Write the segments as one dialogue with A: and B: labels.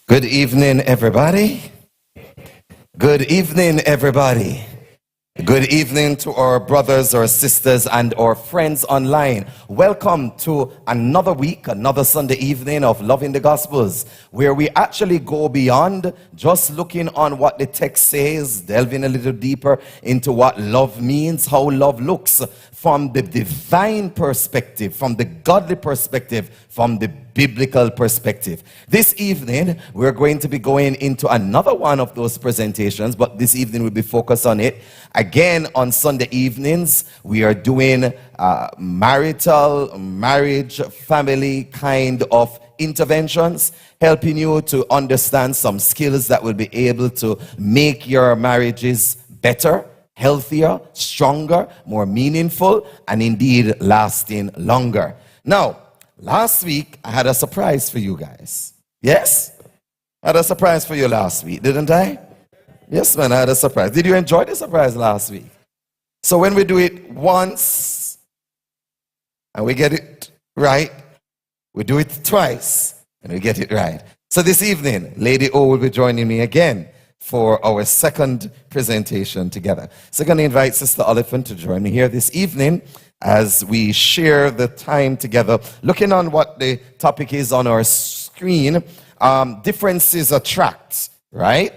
A: Good evening, everybody. Good evening, everybody. Good evening to our brothers, our sisters, and our friends online. Welcome to another week, another Sunday evening of Loving the Gospels, where we actually go beyond just looking on what the text says, delving a little deeper into what love means, how love looks from the divine perspective, from the godly perspective, from the biblical perspective. This evening, we're going to be going into another one of those presentations, but this evening we'll be focused on it. Again, on Sunday evenings, we are doing marital, marriage, family kind of interventions, helping you to understand some skills that will be able to make your marriages better, healthier, stronger, more meaningful, and indeed lasting longer. Now, last week, I had a surprise for you guys. Yes? I had a surprise for you last week, didn't I? Yes, man, I had a surprise. Did you enjoy the surprise last week? So when we do it once, and we get it right, we do it twice, and we get it right. So this evening, Lady O will be joining me again for our second presentation together. So I'm going to invite Sister Oliphant to join me here this evening as we share the time together, looking on what the topic is on our screen. Differences attract, right?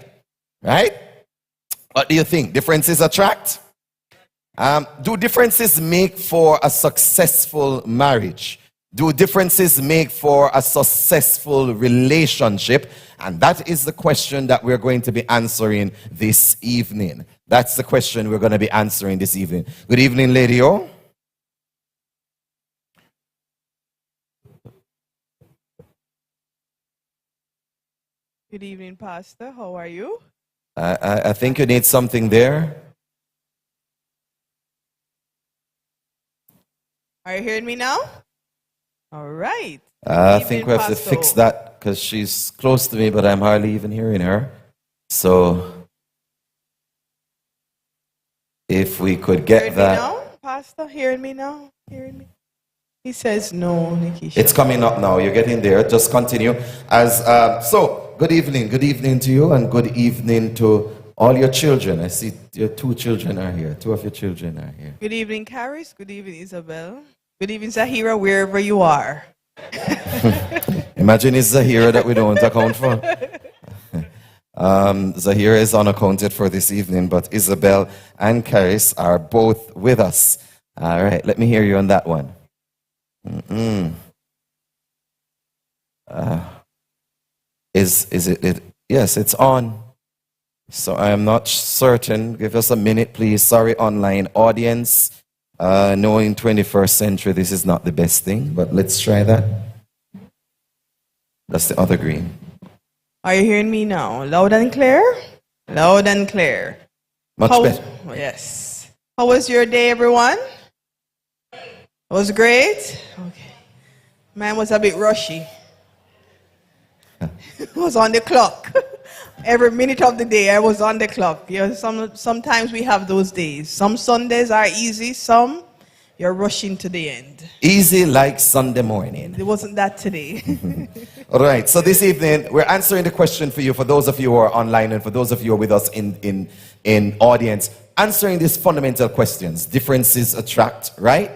A: Right? What do you think? Differences attract? Do differences make for a successful marriage? Do differences make for a successful relationship? And that is the question that we're going to be answering this evening. That's the question we're going to be answering this evening. Good evening, Lady O.
B: Good evening, Pastor. How are you?
A: I think you need something there.
B: Are you hearing me now? All right.
A: I think we have to fix that because she's close to me, but I'm hardly even hearing her. So if we could get that.
B: Me now? Pastor, hearing me now? Hearing me? He says no, Nikisha.
A: It's coming up now. You're getting there. Just continue. So good evening to you, and good evening to all your children. I see your two children are here. Two of your children are here.
B: Good evening, Caris. Good evening, Isabel. Good evening, Zahira, wherever you are.
A: Imagine it's Zahira that we don't account for. Zahira is unaccounted for this evening, but Isabel and Caris are both with us. All right, let me hear you on that one. Is it? Yes, it's on. So I am not certain. Give us a minute, please. Sorry, online audience. Knowing 21st century, this is not the best thing, but let's try that. That's the other green.
B: Are you hearing me now? Loud and clear? Loud and clear.
A: Much better.
B: Yes. How was your day, everyone? It was great? Okay. Mine was a bit rushy. It was on the clock. Every minute of the day, I was on the clock. You know, sometimes we have those days. Some Sundays are easy, some you're rushing to the end.
A: Easy like Sunday morning.
B: It wasn't that today.
A: All right, so this evening, we're answering the question for you, for those of you who are online and for those of you who are with us in audience, answering these fundamental questions. Differences attract, right?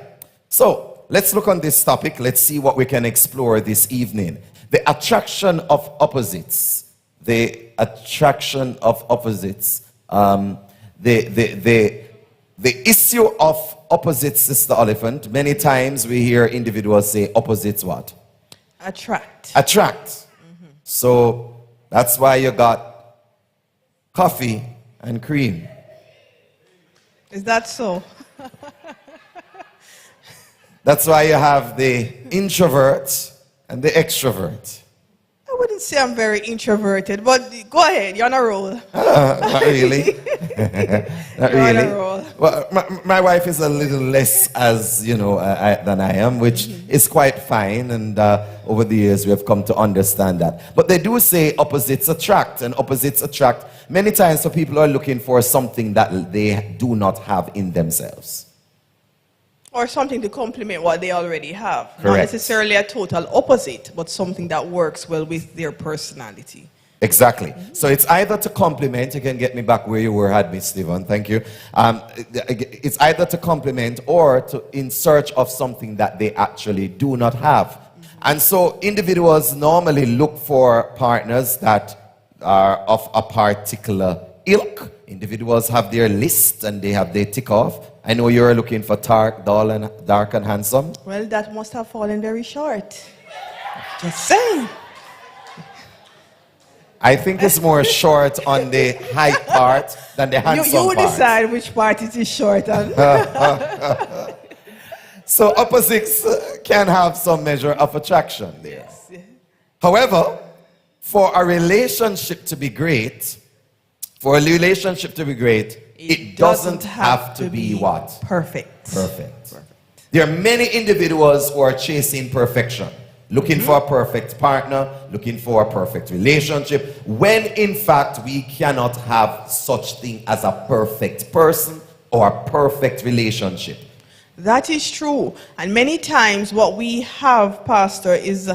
A: So let's look on this topic. Let's see what we can explore this evening. The attraction of opposites. The attraction of opposites. The issue of opposites, Sister Oliphant. Many times we hear individuals say opposites what?
B: Attract.
A: Attract. Mm-hmm. So that's why you got coffee and cream.
B: Is that so?
A: That's why you have the introvert and the extrovert.
B: I wouldn't say I'm very introverted, but go ahead, you're on a roll.
A: Not really. Not
B: You're
A: really.
B: on a roll.
A: Well, my wife is a little less as, you know, than I am, which is quite fine. And over the years, we have come to understand that. But they do say opposites attract, and opposites attract many times for people who are looking for something that they do not have in themselves.
B: Or something to complement what they already have.
A: Correct.
B: Not necessarily a total opposite, but something that works well with their personality.
A: Exactly. So it's either to compliment, you can get me back where you were, had me, Stephen, thank you. It's either to compliment or to in search of something that they actually do not have. And so individuals normally look for partners that are of a particular ilk. Individuals have their list and they have their tick off. I know you're looking for dark, dark and handsome.
B: Well, that must have fallen very short. Just saying.
A: I think it's more short on the height part than the handsome
B: You
A: part.
B: decide which part it is short on.
A: So opposites can have some measure of attraction there.
B: Yes.
A: However, for a relationship to be great, it doesn't have to be what?
B: Perfect.
A: Perfect. There are many individuals who are chasing perfection, looking for a perfect partner, looking for a perfect relationship, when in fact we cannot have such thing as a perfect person or a perfect relationship.
B: That is true. And many times what we have, Pastor, is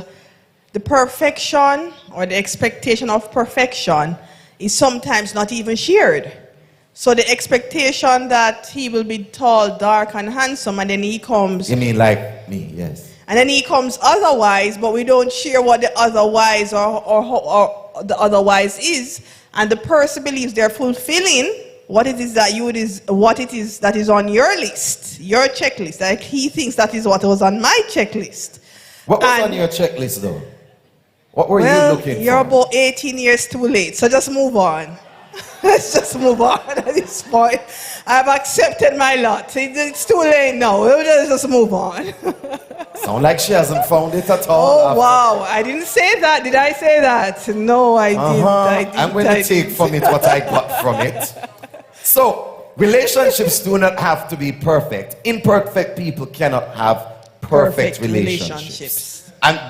B: the perfection or the expectation of perfection is sometimes not even shared. So the expectation that he will be tall, dark, and handsome, and then he comes...
A: You mean like me, yes.
B: And then he comes otherwise, but we don't share what the otherwise or the otherwise is. And the person believes they're fulfilling what it is that is on your list, your checklist. Like he thinks that is what was on my checklist.
A: What was on your checklist though? What were you looking for?
B: You're about 18 years too late, so just move on. Let's just move on at this point. I've accepted my lot. It's too late now. Let's just move on.
A: Sound like she hasn't found it at all.
B: Oh, wow. I didn't say that. Did I say that? No, I didn't.
A: I'm going to take from it what I got from it. So, relationships do not have to be perfect. Imperfect people cannot have perfect relationships.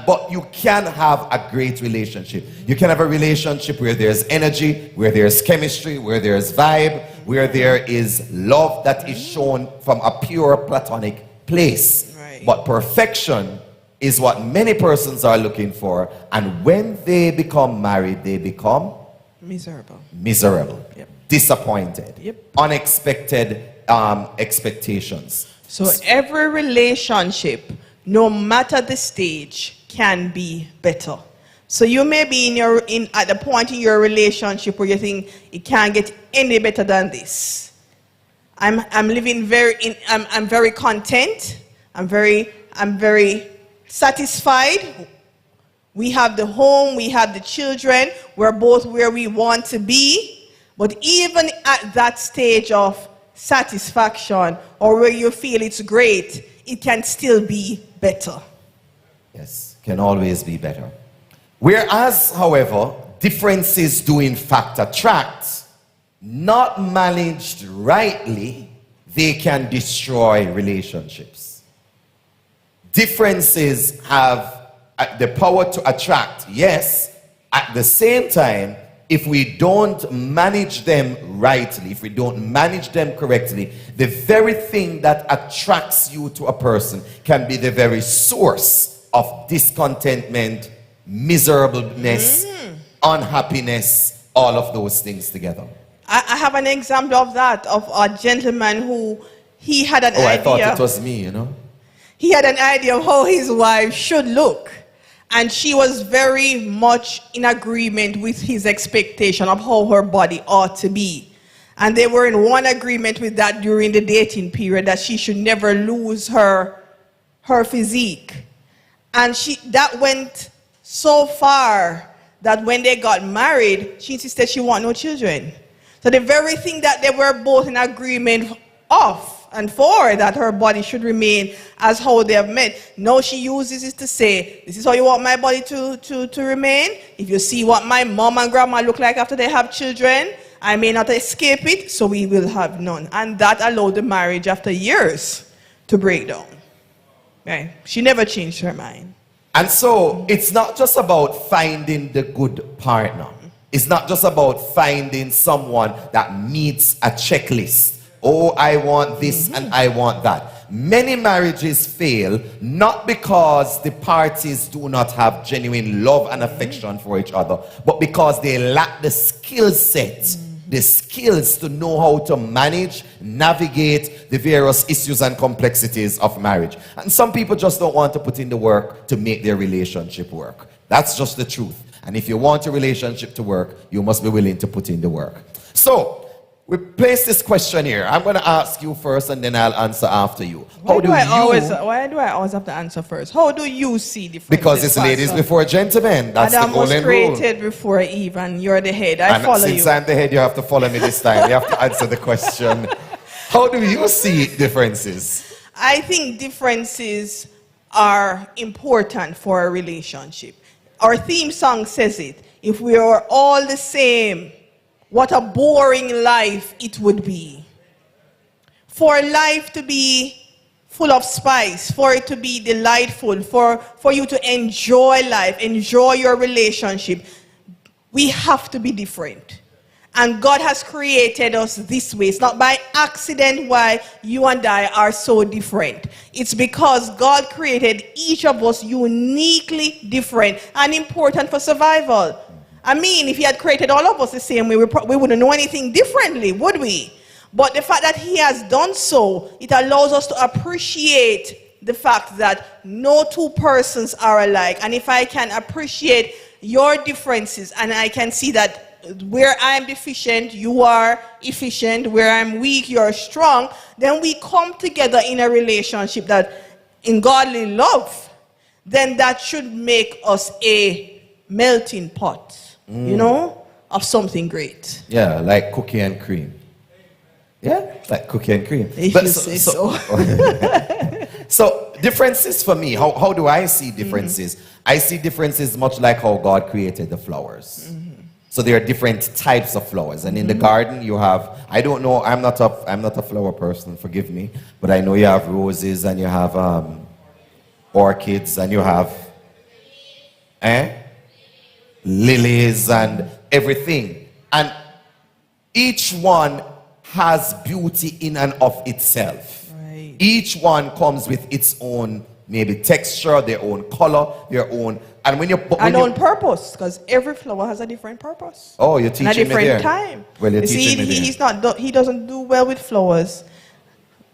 A: But you can have a great relationship. You can have a relationship where there's energy, where there's chemistry, where there's vibe, where there is love that is shown from a pure platonic place.
B: Right.
A: But perfection is what many persons are looking for. And when they become married, they become miserable.
B: Yep.
A: Disappointed.
B: Yep.
A: Unexpected expectations.
B: So every relationship, no matter the stage, can be better. So you may be at the point in your relationship where you think it can't get any better than this. I'm very content. I'm very satisfied. We have the home, we have the children, we're both where we want to be. But even at that stage of satisfaction or where you feel it's great, it can still be better.
A: Yes, can always be better. Whereas, however, differences do in fact attract, not managed rightly, they can destroy relationships. Differences have the power to attract, yes. At the same time, if we don't manage them rightly, if we don't manage them correctly, the very thing that attracts you to a person can be the very source of discontentment, miserableness, unhappiness, all of those things together.
B: I have an example of that, of a gentleman who he had an idea.
A: I thought it was me, you know.
B: He had an idea of how his wife should look. And she was very much in agreement with his expectation of how her body ought to be. And they were in one agreement with that during the dating period, that she should never lose her physique. And that went so far that when they got married, she insisted she wanted no children. So the very thing that they were both in agreement of and for, that her body should remain as how they have met, now she uses it to say, this is how you want my body to remain. If you see what my mom and grandma look like after they have children, I may not escape it, so we will have none. And that allowed the marriage after years to break down. Right? She never changed her mind.
A: And so it's not just about finding the good partner. It's not just about finding someone that meets a checklist. Oh, I want this and I want that. many marriages fail not because the parties do not have genuine love and affection for each other, but because they lack the skill set, the skills to know how to manage, navigate the various issues and complexities of marriage. And some people just don't want to put in the work to make their relationship work. That's just the truth. And if you want a relationship to work, you must be willing to put in the work. So, we place this question here. I'm going to ask you first and then I'll answer after you.
B: Why do I always have to answer first? How do you see differences?
A: Because it's ladies before gentlemen. That's
B: Adam
A: the golden
B: was created before Eve and you're the head. I
A: and
B: follow
A: since
B: you.
A: I'm the head, you have to follow me this time. You have to answer the question. How do you see differences?
B: I think differences are important for a relationship. Our theme song says it. If we are all the same, what a boring life it would be. For life to be full of spice, for it to be delightful, for you to enjoy life, enjoy your relationship, we have to be different. And God has created us this way. It's not by accident why you and I are so different. It's because God created each of us uniquely different and important for survival. I mean, if he had created all of us the same way, we wouldn't know anything differently, would we? But the fact that he has done so, it allows us to appreciate the fact that no two persons are alike. And if I can appreciate your differences and I can see that where I'm deficient, you are efficient, where I'm weak, you're strong, then we come together in a relationship that in godly love, then that should make us a melting pot. You know, of something great.
A: Yeah, like cookie and cream. Yeah, like cookie and cream.
B: If you say so.
A: So differences for me, how do I see differences? I see differences much like how God created the flowers. So there are different types of flowers. And in the garden you have, I don't know, I'm not a flower person, forgive me. But I know you have roses and you have orchids and you have lilies and everything. And each one has beauty in and of itself.
B: Right.
A: Each one comes with its own maybe texture, their own color, their own, and when you
B: on purpose, because every flower has a different purpose.
A: Oh, you're teaching
B: and a different
A: me there.
B: time.
A: Well, you're
B: you see,
A: teaching me there.
B: he doesn't do well with flowers.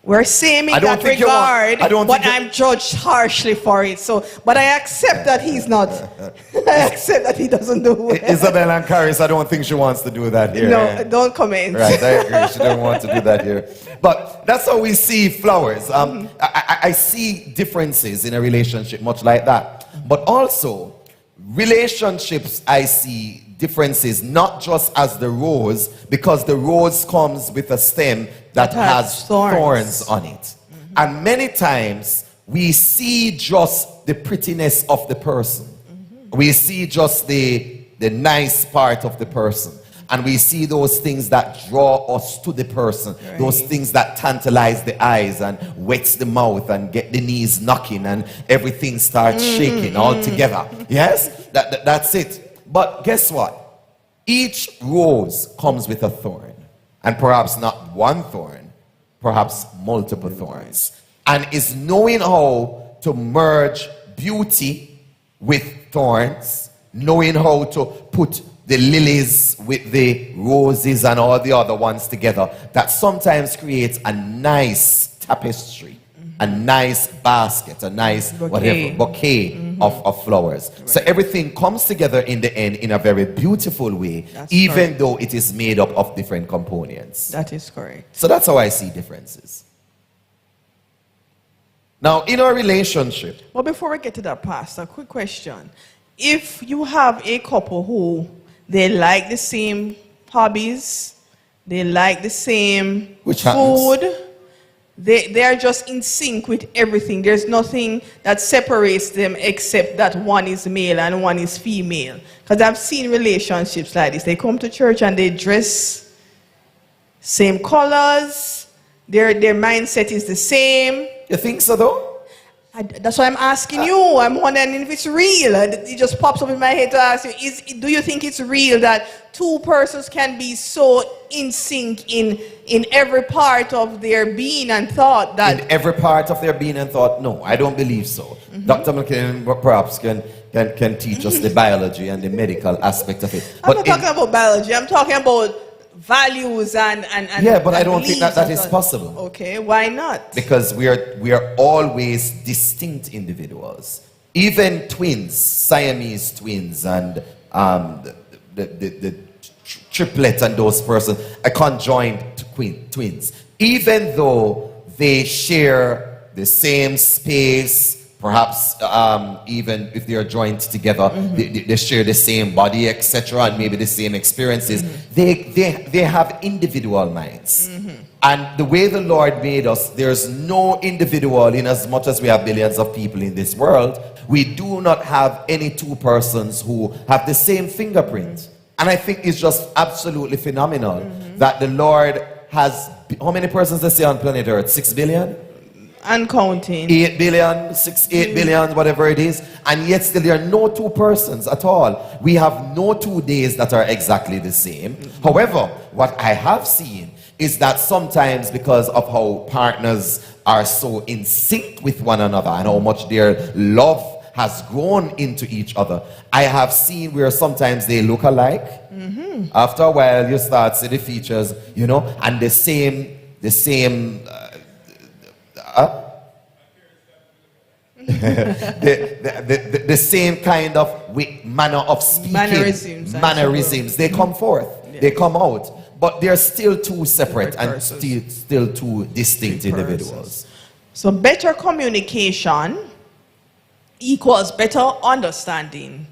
B: We're same in that regard, but I'm judged harshly for it. So, but I accept that he's not. I accept that he doesn't do well.
A: Isabel and Caris, I don't think she wants to do that here.
B: No, don't comment.
A: Right, I agree. She don't want to do that here. But that's how we see flowers. I see differences in a relationship much like that. But also, relationships, I see differences not just as the rose, because the rose comes with a stem that has thorns on it. And many times we see just the prettiness of the person. We see just the nice part of the person. And we see those things that draw us to the person. Right. Those things that tantalize the eyes and wets the mouth and get the knees knocking and everything starts shaking all together. Yes? That's it. But guess what? Each rose comes with a thorn. And perhaps not one thorn, perhaps multiple thorns. And it's knowing how to merge beauty with thorns, knowing how to put the lilies with the roses and all the other ones together, that sometimes creates a nice tapestry, a nice basket, a nice bouquet of flowers. Right. So everything comes together in the end in a very beautiful way, even though it is made up of different components.
B: That is correct.
A: So that's how I see differences. Now, in our relationship...
B: Well, before we get to that, Pastor, a quick question. If you have a couple who they like the same hobbies, they like the same food, they are just in sync with everything. There's nothing that separates them except that one is male and one is female. Because I've seen relationships like this. They come to church and they dress same colors. Their mindset is the same.
A: You think so, though?
B: That's why I'm asking you. I'm wondering if it's real. It just pops up in my head to ask you, do you think it's real that two persons can be so in sync in every part of their being and thought that...
A: In every part of their being and thought? No, I don't believe so. Dr. McKinnon perhaps can teach us the biology and the medical aspect of it.
B: I'm not talking about biology. I'm talking about values and
A: yeah, but I don't think that is possible.
B: Okay, why not?
A: Because we are always distinct individuals. Even twins, Siamese twins, and the triplets and those persons are conjoined twins. Even though they share the same space, perhaps even if they are joined together, they share the same body, etc., and maybe the same experiences. They have individual minds. And the way the Lord made us, there's no individual, in as much as we have billions of people in this world, we do not have any two persons who have the same fingerprint. And I think it's just absolutely phenomenal that the Lord has, how many persons does he say on planet Earth? 6 billion?
B: And counting.
A: 8 billion, 8 billion, whatever it is. And yet still there are no two persons at all. We have no 2 days that are exactly the same. However, what I have seen is that sometimes because of how partners are so in sync with one another and how much their love has grown into each other, I have seen where sometimes they look alike. After a while you start to see the features, you know, and the same the same kind of manner of speaking, mannerisms, they come forth, they come out, but they're still two separate and still two distinct individuals.
B: So better communication equals better understanding,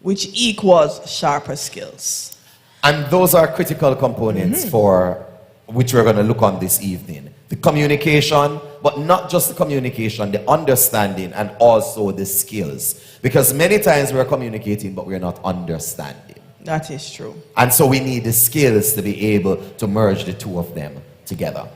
B: which equals sharper skills.
A: And those are critical components for which we're going to look on this evening. The communication, but not just the communication, the understanding, and also the skills. Because many times we're communicating, but we're not understanding.
B: That is true.
A: And so we need the skills to be able to merge the two of them together.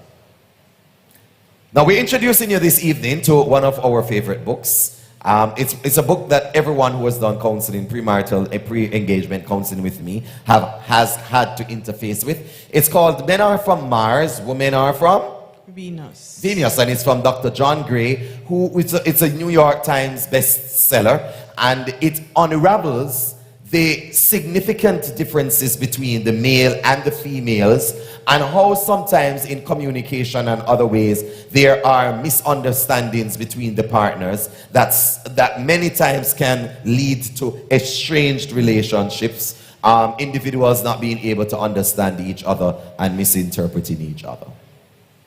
A: Now we're introducing you this evening to one of our favorite books. It's a book that everyone who has done counseling, premarital, pre-engagement counseling with me has had to interface with. It's called Men Are From Mars, Women Are From
B: Venus.
A: Venus, and it's from Dr. John Gray, who it's a New York Times bestseller, and it unravels the significant differences between the male and the females, and how sometimes in communication and other ways there are misunderstandings between the partners that many times can lead to estranged relationships, individuals not being able to understand each other and misinterpreting each other.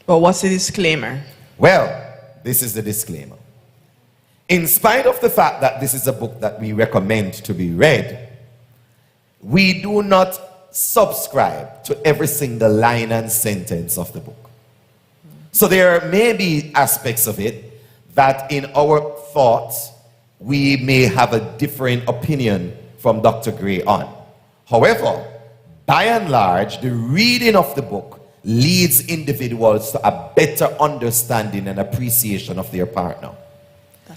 B: But what's the disclaimer?
A: Well, this is the disclaimer. In spite of the fact that this is a book that we recommend to be read, we do not subscribe to every single line and sentence of the book. So there may be aspects of it that in our thoughts we may have a different opinion from Dr. Gray on. However, by and large, the reading of the book leads individuals to a better understanding and appreciation of their partner.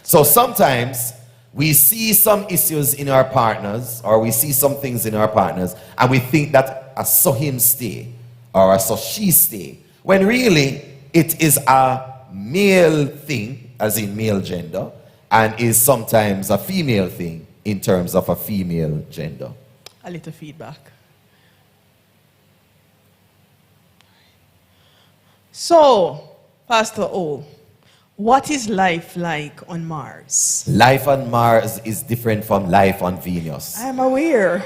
A: So sometimes we see some issues in our partners, or we see some things in our partners, and we think that I saw him stay, or I saw she stay, when really it is a male thing, as in male gender, and is sometimes a female thing in terms of a female gender.
B: A little feedback. So, Pastor O, what is life like on Mars?
A: Life on Mars is different from life on Venus.
B: I'm aware.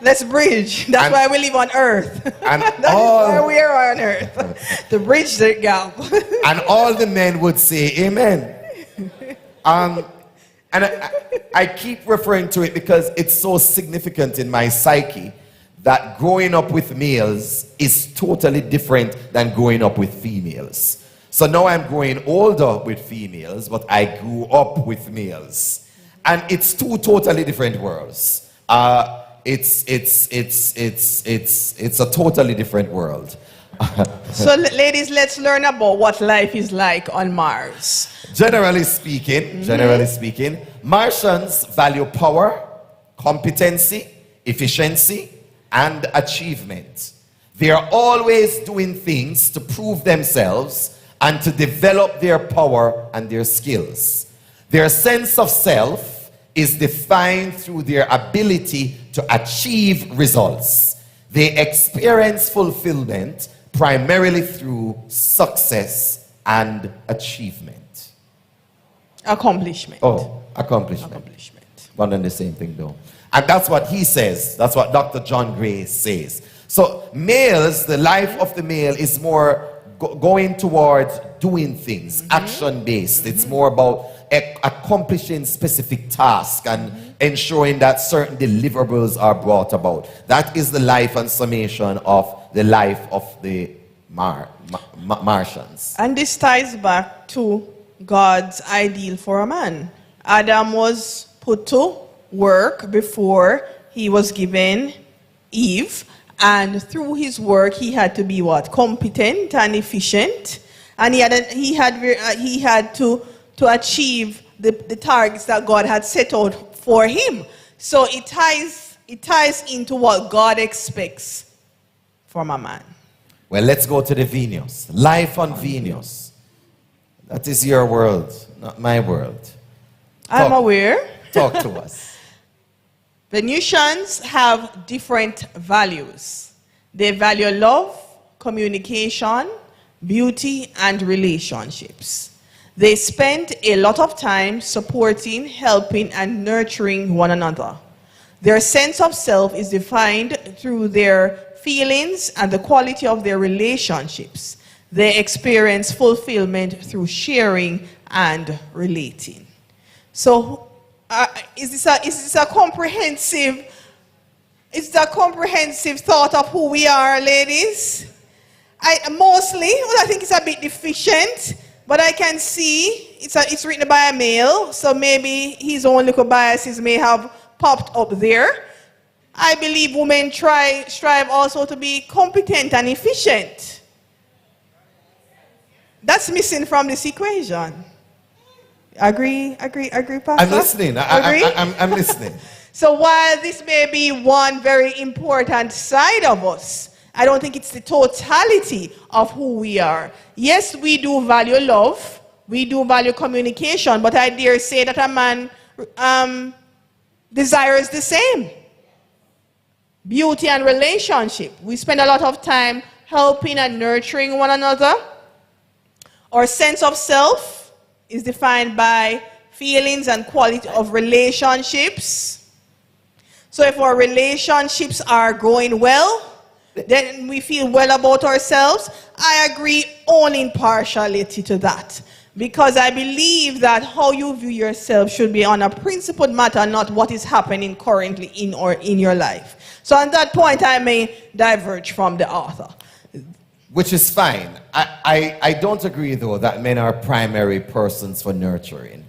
B: Let's bridge. That's why we live on Earth.
A: And
B: That's why we are on Earth. To bridge the gap.
A: And all the men would say amen. And I keep referring to it because it's so significant in my psyche that growing up with males is totally different than growing up with females. So now I'm growing older with females, but I grew up with males. And it's two totally different worlds. It's a totally different world.
B: So, ladies, let's learn about what life is like on Mars.
A: Generally speaking, Martians value power, competency, efficiency, and achievement. They are always doing things to prove themselves and to develop their power and their skills. Their sense of self is defined through their ability to achieve results. They experience fulfillment primarily through success and achievement.
B: Accomplishment.
A: Oh, accomplishment. One and the same thing though. And that's what he says. That's what Dr. John Gray says. So males, the life of the male is more going towards doing things, action-based. It's more about accomplishing specific tasks and ensuring that certain deliverables are brought about. That is the life and summation of the life of the Martians.
B: And this ties back to God's ideal for a man. Adam was put to work before he was given Eve, and through his work he had to be what? Competent and efficient, and he had to achieve the targets that God had set out for him. So it ties into what God expects from a man.
A: Well, let's go to the Venus. Life on Venus. That is your world, not my world.
B: I'm aware.
A: Talk to us.
B: Venusians have different values. They value love, communication, beauty, and relationships. They spend a lot of time supporting, helping, and nurturing one another. Their sense of self is defined through their feelings and the quality of their relationships. They experience fulfillment through sharing and relating. So, is this a comprehensive thought of who we are, ladies? I think it's a bit deficient, but I can see it's written by a male, so maybe his own little biases may have popped up there. I believe women strive also to be competent and efficient. That's missing from this equation. Agree, Pastor?
A: I'm listening. I'm listening.
B: So while this may be one very important side of us, I don't think it's the totality of who we are. Yes, we do value love. We do value communication. But I dare say that a man desires the same. Beauty and relationship. We spend a lot of time helping and nurturing one another. Our sense of self is defined by feelings and quality of relationships. So if our relationships are going well, then we feel well about ourselves. I agree only in partiality to that, because I believe that how you view yourself should be on a principled matter, not what is happening currently in your life. So on that point, I may diverge from the author.
A: Which is fine. I don't agree, though, that men are primary persons for nurturing.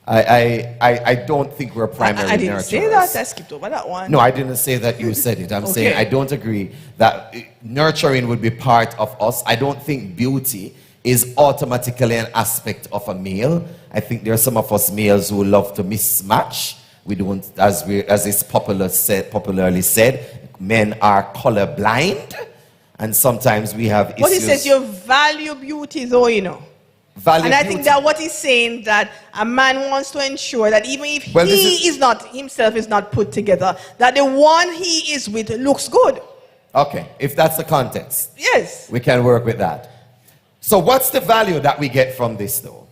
A: I don't think we're primary nurturers.
B: I didn't say that. I skipped over that one.
A: No, I didn't say that you said it. I'm
B: Okay.
A: saying I don't agree that nurturing would be part of us. I don't think beauty is automatically an aspect of a male. I think there are some of us males who love to mismatch. We don't, as is popularly said, men are colorblind. And sometimes we have issues.
B: But he says you value beauty, though, you know. And I think that what he's saying, that a man wants to ensure that even if himself is not put together, that the one he is with looks good.
A: Okay, if that's the context.
B: Yes.
A: We can work with that. So what's the value that we get from this, though?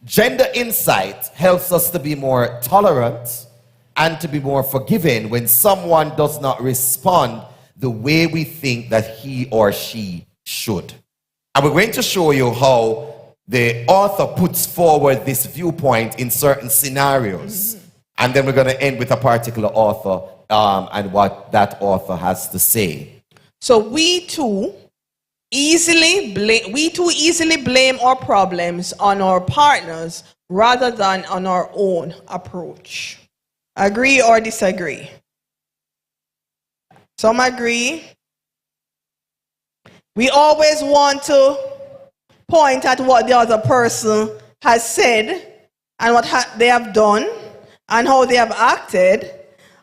A: Gender insight helps us to be more tolerant and to be more forgiving when someone does not respond the way we think that he or she should. And we're going to show you how the author puts forward this viewpoint in certain scenarios. And then we're going to end with a particular author and what that author has to say.
B: So we too easily blame our problems on our partners rather than on our own approach. Agree or disagree? Some agree. We always want to point at what the other person has said and what they have done and how they have acted,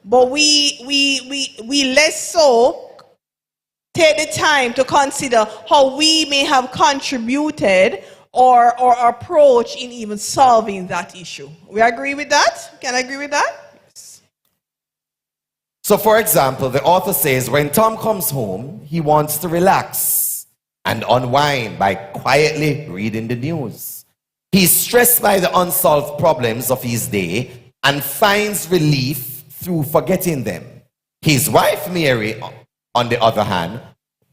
B: but we less so take the time to consider how we may have contributed or approach in even solving that issue. We agree with that? Can I agree with that? Yes.
A: So, for example, the author says when Tom comes home, he wants to relax and unwind by quietly reading the news. He's stressed by the unsolved problems of his day and finds relief through forgetting them. His wife, Mary, on the other hand,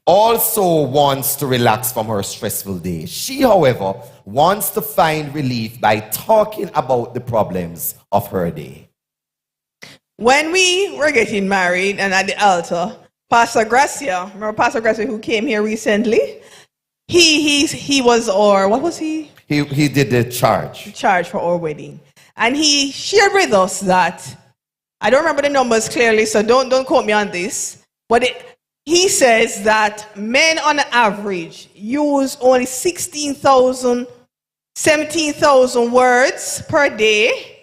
A: also wants to relax from her stressful day. She, however, wants to find relief by talking about the problems of her day.
B: When we were getting married and at the altar, Pastor Gracia, remember Pastor Gracia who came here recently? He was our, what was he?
A: He did the charge.
B: Charge for our wedding. And he shared with us that, I don't remember the numbers clearly, so don't quote me on this, but he says that men on average use only 16,000, 17,000 words per day.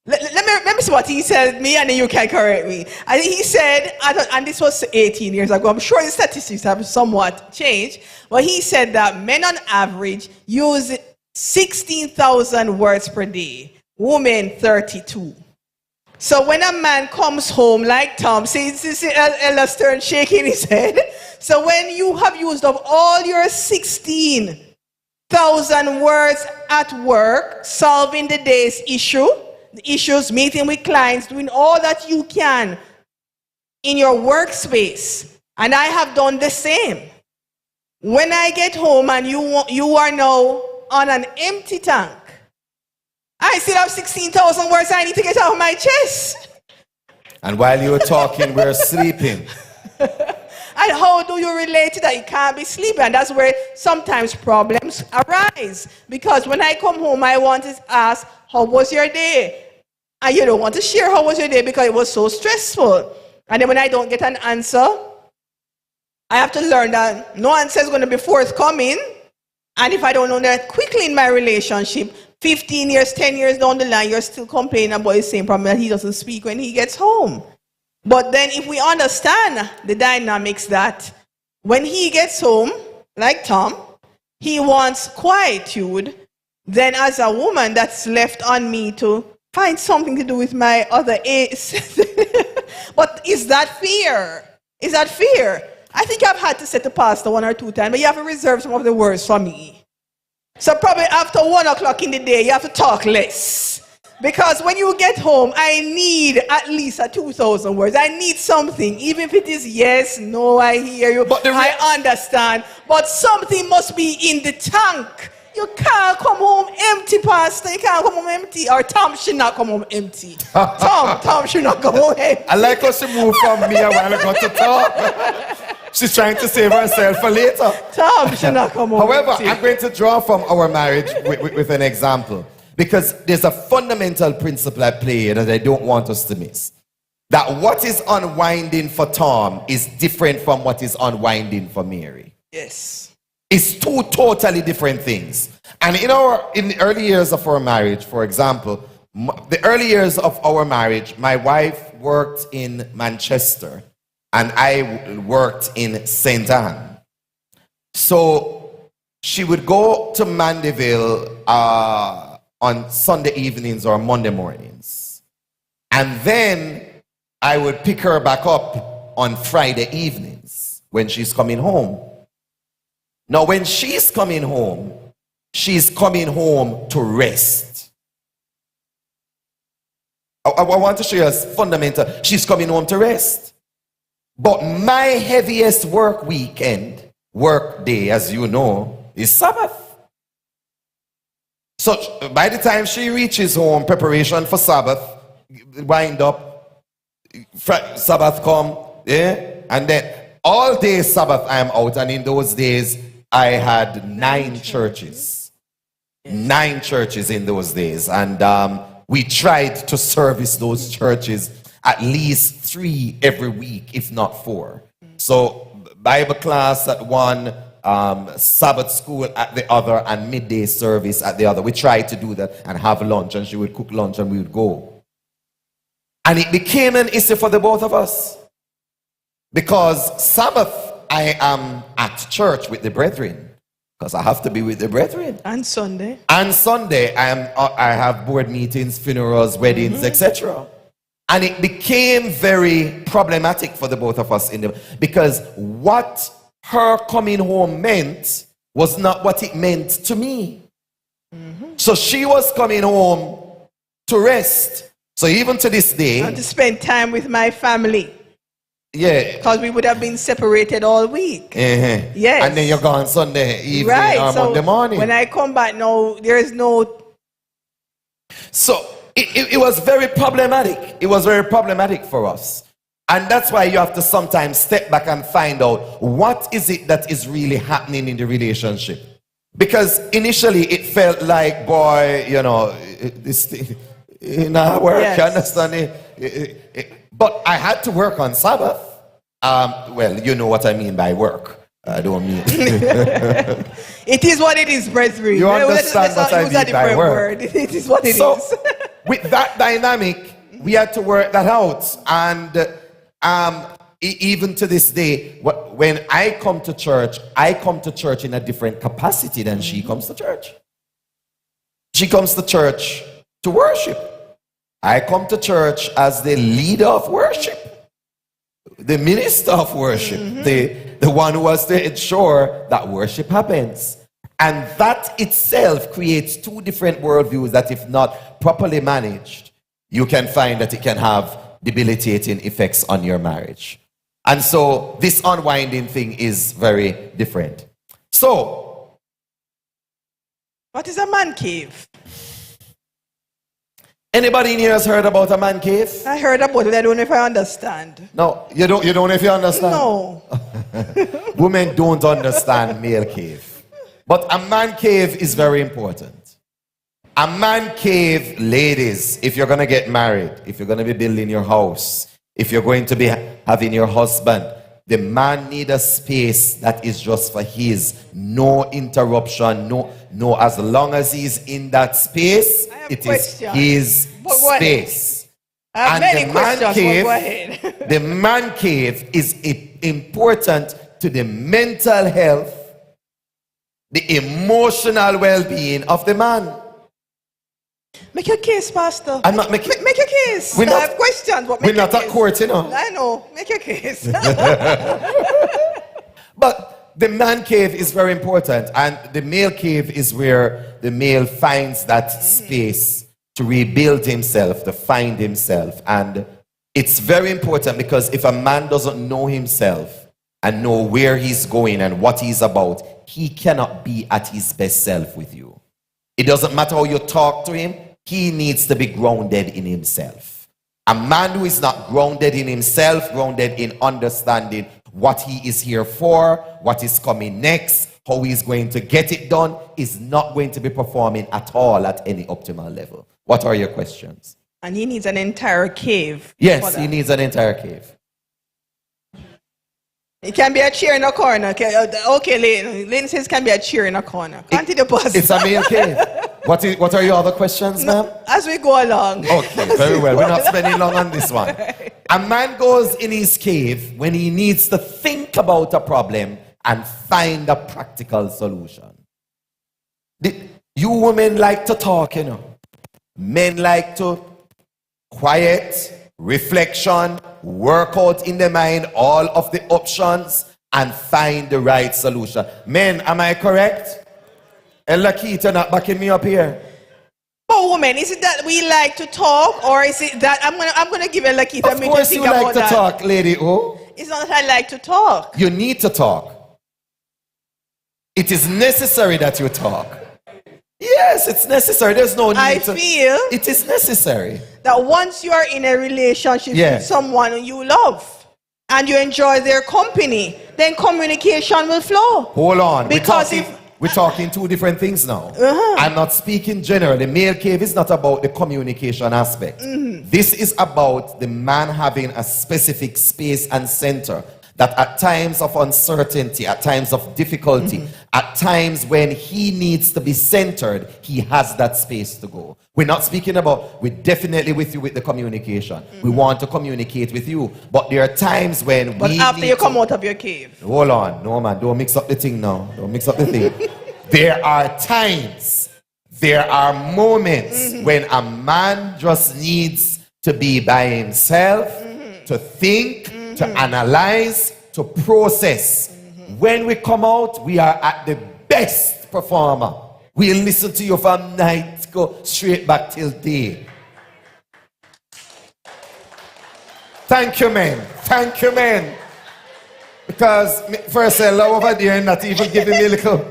B: Let me see what he said me, and then you can correct me. I think he said, and this was 18 years ago, I'm sure the statistics have somewhat changed, but he said that men on average use 16,000 words per day, women 32. So when a man comes home like Tom, see Elder Stern shaking his head. So when you have used up all your 16,000 words at work, solving the day's issues, meeting with clients, doing all that you can in your workspace, and I have done the same. When I get home and you are now on an empty tank, I still have 16,000 words I need to get out of my chest.
A: And while you were talking, we're sleeping.
B: And how do you relate to that? You can't be sleeping. And that's where sometimes problems arise. Because when I come home, I want to ask, how was your day? And you don't want to share how was your day because it was so stressful. And then when I don't get an answer, I have to learn that no answer is going to be forthcoming. And if I don't know that quickly in my relationship, 15 years, 10 years down the line, you're still complaining about the same problem that he doesn't speak when he gets home. But then if we understand the dynamics that when he gets home, like Tom, he wants quietude, then as a woman, that's left on me to find something to do with my other ace. But is that fear? Is that fear? I think I've had to say to Pastor 1 or 2 times, but you have to reserve some of the words for me. So probably after 1 o'clock in the day, you have to talk less. Because when you get home, I need at least 2,000 words. I need something, even if it is yes, no, I hear you, but I understand. But something must be in the tank. You can't come home empty, Pastor. You can't come home empty. Or Tom should not come home empty. Tom should not come home empty.
A: I like how she moved from me a while ago to Tom. She's trying to save herself for later.
B: Tom should not come home
A: However,
B: empty.
A: I'm going to draw from our marriage with an example. Because there's a fundamental principle at play here that I don't want us to miss. That what is unwinding for Tom is different from what is unwinding for Mary.
B: Yes.
A: It's two totally different things. And in the early years of our marriage, for example, the early years of our marriage, my wife worked in Manchester and I worked in St. Anne. So she would go to Mandeville on Sunday evenings or Monday mornings. And then I would pick her back up on Friday evenings when she's coming home. Now, when she's coming home to rest. I want to show you a fundamental. She's coming home to rest. But my heaviest work day, as you know, is Sabbath. So by the time she reaches home, preparation for Sabbath, wind up, Sabbath come, and then all day Sabbath I am out. And in those days, I had 9 churches. 9 churches in those days. And we tried to service those churches at least 3 every week, if not 4. So Bible class at one, Sabbath school at the other, and midday service at the other. We tried to do that and have lunch, and she would cook lunch and we would go. And it became an issue for the both of us. Because Sabbath, I am at church with the brethren. Because I have to be with the brethren.
B: And Sunday?
A: And Sunday, I have board meetings, funerals, weddings, etc. And it became very problematic for the both of us because what her coming home meant was not what it meant to me. So she was coming home to rest. So even to this day,
B: and to spend time with my family.
A: Yeah.
B: Because we would have been separated all week. Yes.
A: And then you're gone Sunday evening or
B: so
A: Monday morning.
B: When I come back now, there is no...
A: So it was very problematic. It was very problematic for us. And that's why you have to sometimes step back and find out what is it that is really happening in the relationship. Because initially it felt like, boy, you know, this thing, in our work,
B: yes.
A: You understand it? But I had to work on Sabbath. Well, you know what I mean by work. I don't mean...
B: It is what it is, brethren.
A: You understand what I mean by work.
B: It is what it is.
A: With that dynamic, we had to work that out. And even to this day, when I come to church in a different capacity than she comes to church. She comes to church to worship. I come to church as the leader of worship, the minister of worship, the one who has to ensure that worship happens. And that itself creates two different worldviews that, if not properly managed, you can find that it can have debilitating effects on your marriage. And so this unwinding thing is very different. So,
B: what is a man cave?
A: Anybody in here has heard about a man cave?
B: I heard about it. I don't know if I understand.
A: No, you don't know if you understand?
B: No.
A: Women don't understand male cave. But a man cave is very important. A man cave, ladies, if you're going to get married, if you're going to be building your house, if you're going to be having your husband, the man needs a space that is just for his. No interruption, no, as long as he's in that space, it is his space.
B: I have many questions,
A: go ahead. The man cave is important to the mental health, the emotional well-being of the man.
B: Make your case, Pastor.
A: I'm not making...
B: Make your case. I have questions. But
A: we're not at court, you know.
B: I know. Make your case.
A: But the man cave is very important. And the male cave is where the male finds that space to rebuild himself, to find himself. And it's very important because if a man doesn't know himself and know where he's going and what he's about, he cannot be at his best self with you. It doesn't matter how you talk to him, he needs to be grounded in himself. A man who is not grounded in himself, grounded in understanding what he is here for, what is coming next, how he's going to get it done, is not going to be performing at all at any optimal level. What are your questions?
B: And he needs an entire cave.
A: Yes, he needs an entire cave.
B: It can be a chair in a corner. Okay, Lynn says it can be a chair in a corner. Continue, Pastor.
A: It's a male cave. What are your other questions, ma'am?
B: As we go along.
A: Okay, very well. We're not spending long on this one. A man goes in his cave when he needs to think about a problem and find a practical solution. You women like to talk, you know. Men like to quiet, reflection, work out in the mind all of the options and find the right solution. Men, am I correct? And Lakita not backing me up here.
B: Oh, woman, is it that we like to talk, or is it that I'm gonna give a Lakita?
A: Of course you like to talk, lady. Oh,
B: it's not that I like to talk.
A: You need to talk. It is necessary that you talk. Yes, it's necessary. There's no need
B: I feel
A: it is necessary
B: that once you are in a relationship with someone you love and you enjoy their company, then communication will flow.
A: Hold on.
B: Because
A: we're talking two different things now. I'm not speaking generally. The male cave is not about the communication aspect. This is about the man having a specific space and center that at times of uncertainty, at times of difficulty, at times when he needs to be centered, he has that space to go. We're not speaking about, we're definitely with you with the communication. We want to communicate with you. But there are times when
B: But after you come out of your cave.
A: Hold on. No, man. Don't mix up the thing now. Don't mix up the thing. There are times, there are moments when a man just needs to be by himself, to think, to analyze, to process. When we come out, we are at the best performer. We'll listen to you from night, go straight back till day. Thank you, man. Thank you, man. Because first I love over there and not even giving me a little.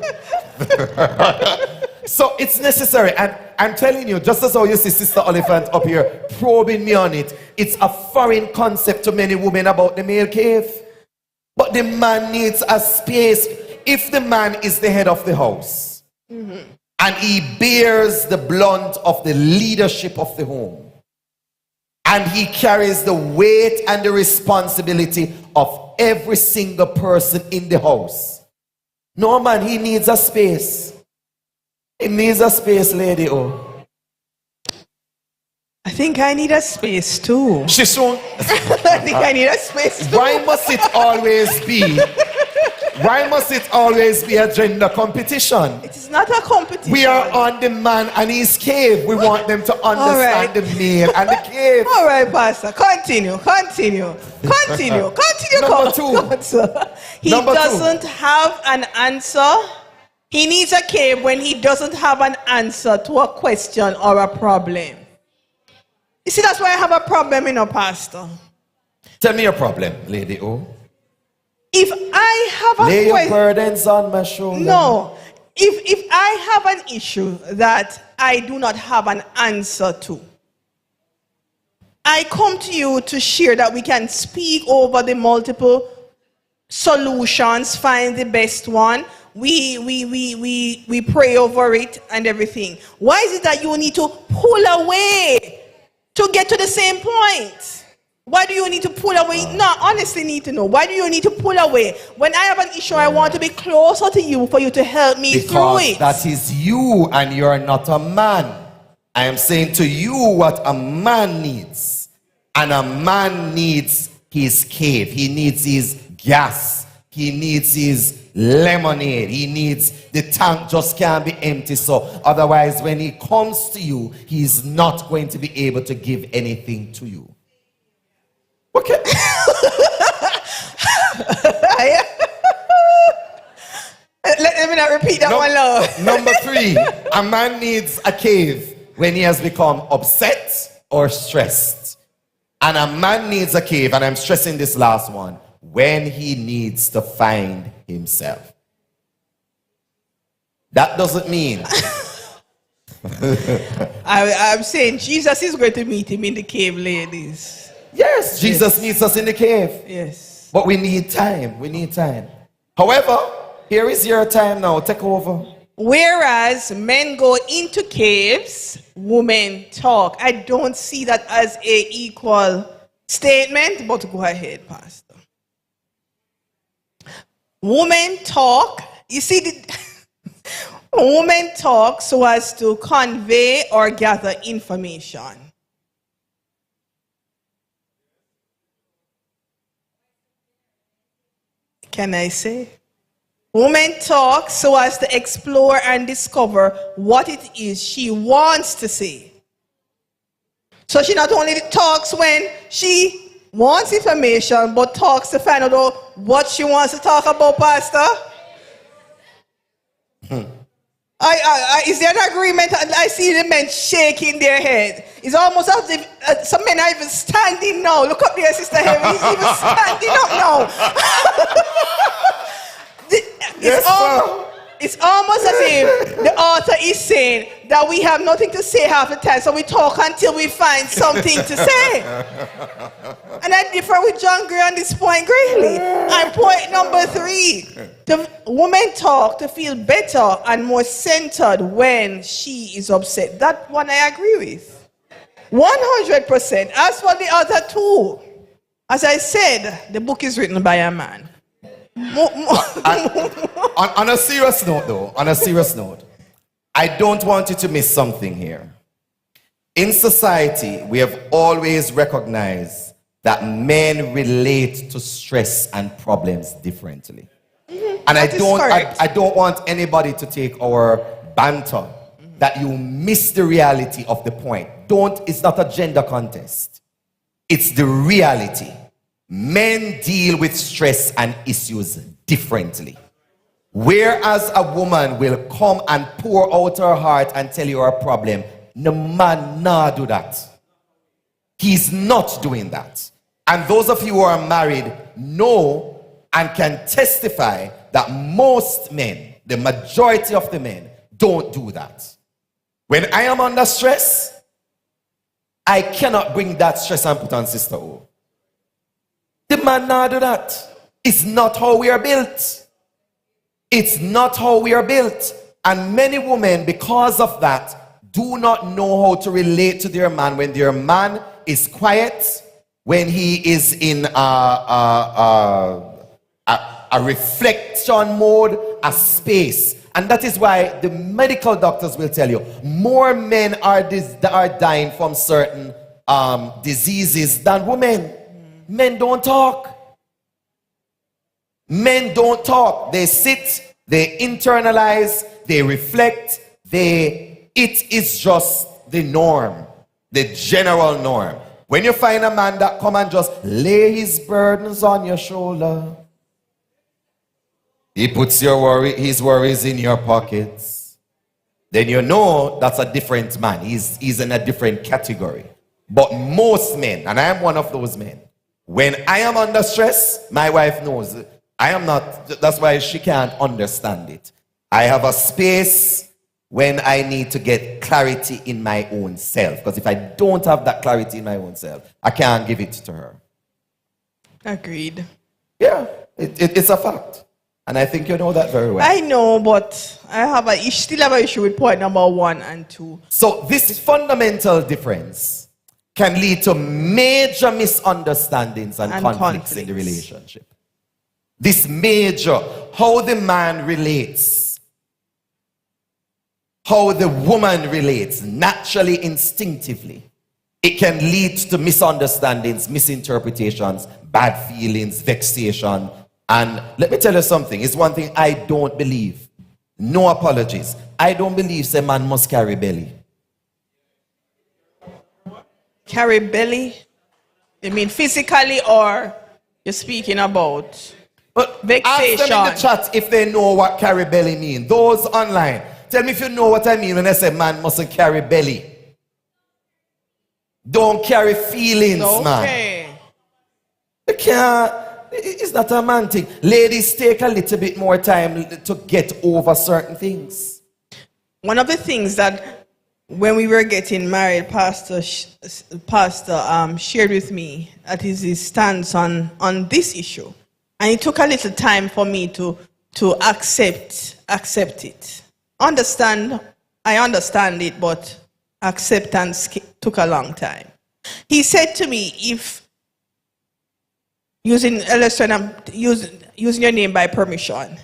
A: So it's necessary, and I'm telling you, just as how you see Sister Oliphant up here probing me on it, it's a foreign concept to many women about the male cave. But the man needs a space. If the man is the head of the house, and he bears the blunt of the leadership of the home, and he carries the weight and the responsibility of every single person in the house, no, man, he needs a space. He needs a space, lady. Oh,
B: I think I need a space too.
A: She's so.
B: I think I need a space too.
A: Why must it always be? Why must it always be a gender competition?
B: It is not a competition.
A: We are on the man and his cave. We want them to understand the male and the cave.
B: All right, Pastor. Continue.
A: Number two.
B: He doesn't have an answer. He needs a cave when he doesn't have an answer to a question or a problem. You see, that's why I have a problem, Pastor.
A: Tell me your problem, Lady O.
B: If I have a
A: lay your burdens on my shoulder.
B: No. If I have an issue that I do not have an answer to, I come to you to share that we can speak over the multiple solutions, find the best one. We pray over it and everything. Why is it that you need to pull away to get to the same point? Why do you need to pull away? No, honestly need to know. Why do you need to pull away? When I have an issue, I want to be closer to you for you to help me through it.
A: That is you and you're not a man. I am saying to you what a man needs. And a man needs his cave. He needs his gas. He needs his lemonade. He needs the tank just can't be empty. So otherwise when he comes to you, he's not going to be able to give anything to you. Okay.
B: Let me not repeat that one, Lord.
A: Number 3, a man needs a cave when he has become upset or stressed. And a man needs a cave, and I'm stressing this last one, when he needs to find himself. That doesn't mean.
B: I'm saying Jesus is going to meet him in the cave, ladies.
A: Yes, Jesus meets us in the cave.
B: Yes.
A: But we need time. We need time. However, here is your time now. Take over.
B: Whereas men go into caves, women talk. I don't see that as an equal statement, but go ahead, Pastor. Women talk. You see, women talk so as to convey or gather information. Can I say? Women talk so as to explore and discover what it is she wants to say. So she not only talks when she wants information, but talks to find out what she wants to talk about, Pastor. Is there an agreement? I see the men shaking their head. It's almost as if some men are even standing now. Look up there, Sister Heaven. He's even standing up now. It's almost as if the author is saying that we have nothing to say half the time, so we talk until we find something to say. And I differ with John Gray on this point greatly. And point number 3, the woman talk to feel better and more centered when she is upset. That one I agree with. 100%. As for the other 2, As I said, the book is written by a man.
A: On a serious note, though, on a serious note, I don't want you to miss something here. In society, we have always recognized that men relate to stress and problems differently. And I don't want anybody to take our banter that you miss the reality of the point. It's not a gender contest. It's the reality. Men deal with stress and issues differently. Whereas a woman will come and pour out her heart and tell you her problem, no man nah do that. He's not doing that. And those of you who are married know and can testify that most men, the majority of the men, don't do that. When I am under stress, I cannot bring that stress and put on Sister O. The man nah do that. It's not how we are built. It's not how we are built. And many women, because of that, do not know how to relate to their man when their man is quiet, when he is in a reflection mode, a space. And that is why the medical doctors will tell you more men are dying from certain diseases than women. Men don't talk. Men don't talk. They sit, they internalize, they reflect, it is just the norm, the general norm. When you find a man that come and just lay his burdens on your shoulder, he puts his worries in your pockets, then you know that's a different man. He's in a different category. But most men, and I am one of those men, when I am under stress, my wife knows I am not, that's why she can't understand it. I have a space when I need to get clarity in my own self. Because if I don't have that clarity in my own self, I can't give it to her.
B: Agreed.
A: Yeah, it's a fact. And I think you know that very well.
B: I know, but I still have an issue with point number 1 and 2.
A: So this fundamental difference can lead to major misunderstandings and conflicts in the relationship. This major, how the man relates, how the woman relates, naturally, instinctively, it can lead to misunderstandings, misinterpretations, bad feelings, vexation. And let me tell you something, it's one thing I don't believe. No apologies. I don't believe a man must carry belly.
B: Carry belly? You mean physically, or you're speaking about
A: but
B: vexation?
A: Ask them in the chat if they know what carry belly mean. Those online, tell me if you know what I mean when I say man mustn't carry belly. Don't carry feelings, man. You can't. It's not a man thing. Ladies, take a little bit more time to get over certain things.
B: One of the things that when we were getting married, Pastor shared with me that is his stance on this issue. And it took a little time for me to accept it. I understand it, but acceptance took a long time. He said to me, if using Elder Stern, I'm using your name by permission,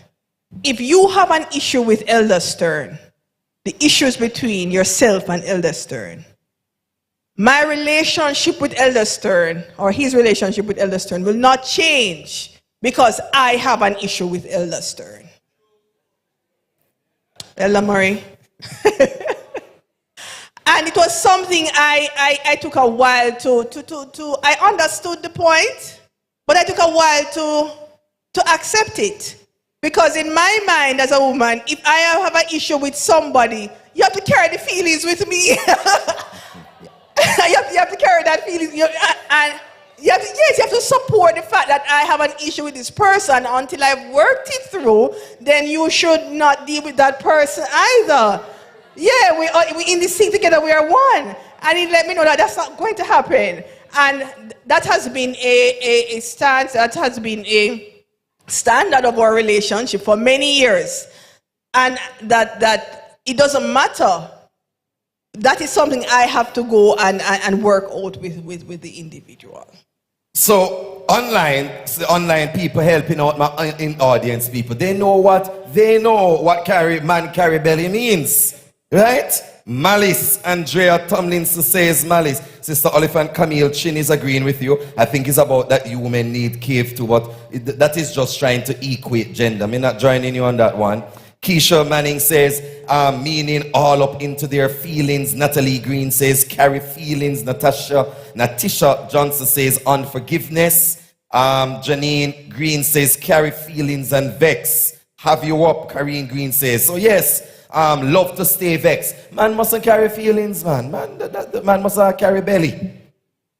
B: if you have an issue with Elder Stern, the issues between yourself and Elder Stern, my relationship with Elder Stern, or his relationship with Elder Stern, will not change because I have an issue with Elder Stern. Elder Murray. And it was something I took a while I understood the point, but I took a while to accept it. Because in my mind as a woman, if I have an issue with somebody, you have to carry the feelings with me. you have to carry that feeling. And you have to support the fact that I have an issue with this person until I've worked it through. Then you should not deal with that person either. Yeah, we in this thing together, we are one. And he let me know that that's not going to happen. And that has been a stance, that has been a standard of our relationship for many years. And that it doesn't matter. That is something I have to go and work out with the individual.
A: So online people helping out my in audience people. They know what man carry belly means, right? Malice. Andrea Tomlinson says malice. Sister Oliphant Camille Chin is agreeing with you. I think it's about that you women need cave too, but that is just trying to equate gender. I'm not joining you on that one. Keisha Manning says, meaning all up into their feelings. Natalie Green says, carry feelings. Natisha Johnson says, unforgiveness. Janine Green says, carry feelings and vex. Have you up, Karine Green says. So yes, love to stay vexed. Man mustn't carry feelings, man. Man must carry belly.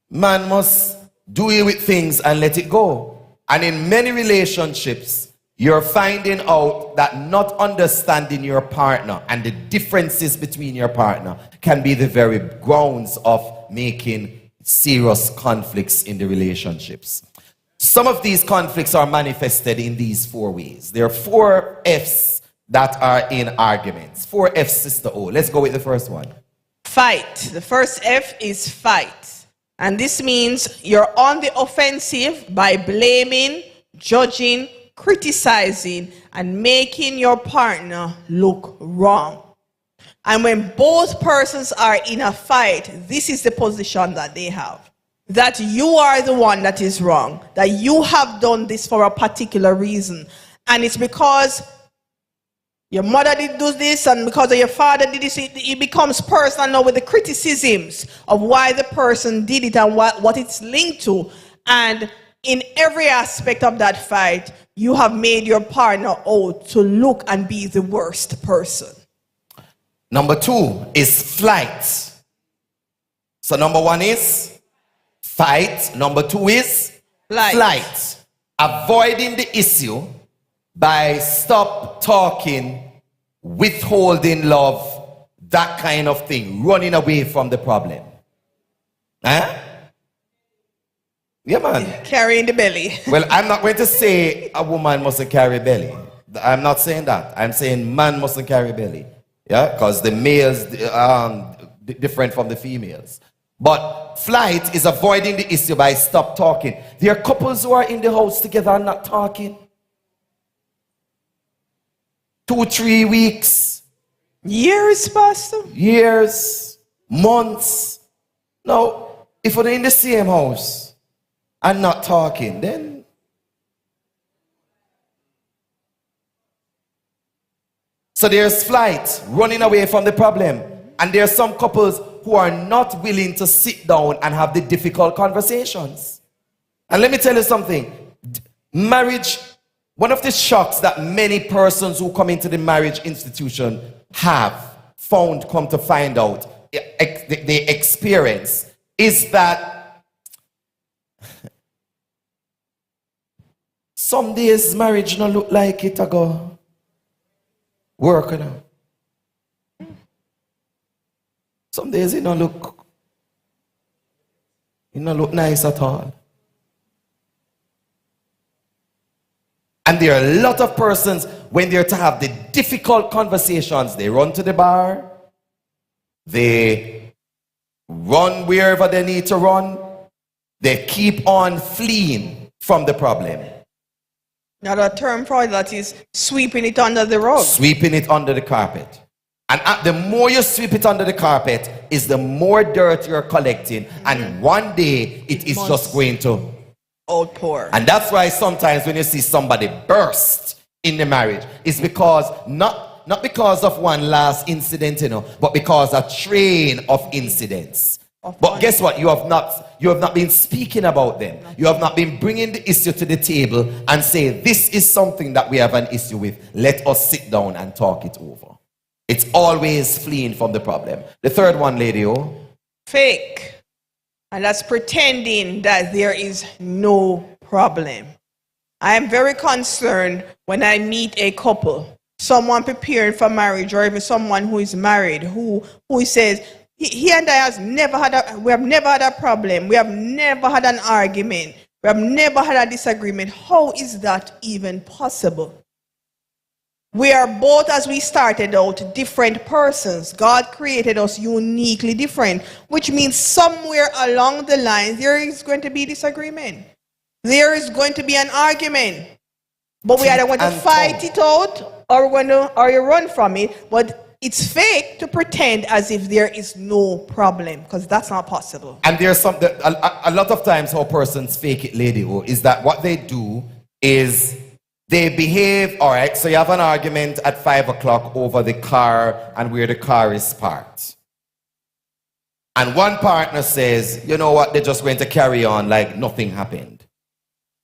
A: Man must do it with things and let it go. And in many relationships, you're finding out that not understanding your partner and the differences between your partner can be the very grounds of making serious conflicts in the relationships. Some of these conflicts are manifested in these 4 ways. There are 4 F's that are in arguments. 4 F's, Sister O. Let's go with the first one.
B: Fight. The first F is fight. And this means you're on the offensive by blaming, judging, criticizing, and making your partner look wrong. And when both persons are in a fight, this is the position that they have. That you are the one that is wrong. That you have done this for a particular reason. And it's because your mother did do this, and because of your father did this, it becomes personal now with the criticisms of why the person did it and what it's linked to. And in every aspect of that fight, you have made your partner out to look and be the worst person.
A: Number 2 is flight. So number 1 is fight. Number 2 is flight. Avoiding the issue by stop talking, withholding love, that kind of thing, running away from the problem. Huh? Yeah, man.
B: Carrying the belly.
A: Well, I'm not going to say a woman mustn't carry belly. I'm not saying that. I'm saying man mustn't carry belly. Yeah, because the males different from the females. But flight is avoiding the issue by stop talking. There are couples who are in the house together and not talking. 2-3 weeks.
B: Years, Pastor.
A: Years. Months. Now, if we're in the same house and not talking, then so there's flight, running away from the problem. And there are some couples who are not willing to sit down and have the difficult conversations. And let me tell you something. Marriage, one of the shocks that many persons who come into the marriage institution have found, come to find out, they experience, is that some days marriage don't look like it go work now. Some days it don't look nice at all. And there are a lot of persons, when they're to have the difficult conversations, they run to the bar, they run wherever they need to run, they keep on fleeing from the problem.
B: Now the term for that is sweeping it under the rug.
A: Sweeping it under the carpet. And the more you sweep it under the carpet, is the more dirt you're collecting. And one day, it is just going to
B: outpour.
A: And that's why sometimes when you see somebody burst in the marriage, it's because, not because of one last incident, but because a train of incidents. But guess what? You have not been speaking about them. You have not been bringing the issue to the table and say, this is something that we have an issue with. Let us sit down and talk it over. It's always fleeing from the problem. The third one, Lady O.
B: Fake. And that's pretending that there is no problem. I am very concerned when I meet a couple, someone preparing for marriage, or even someone who is married, who says, he and I we have never had a problem. We have never had an argument. We have never had a disagreement. How is that even possible? We are both, as we started out, different persons. God created us uniquely different, which means somewhere along the line there is going to be disagreement. There is going to be an argument. But we either want to fight it out or you run from it. But it's fake to pretend as if there is no problem, because that's not possible.
A: And there's something, a lot of times how persons fake it, Lady O, is that what they do is they behave, all right, so you have an argument at 5 o'clock over the car and where the car is parked. And one partner says, you know what, they're just going to carry on like nothing happened.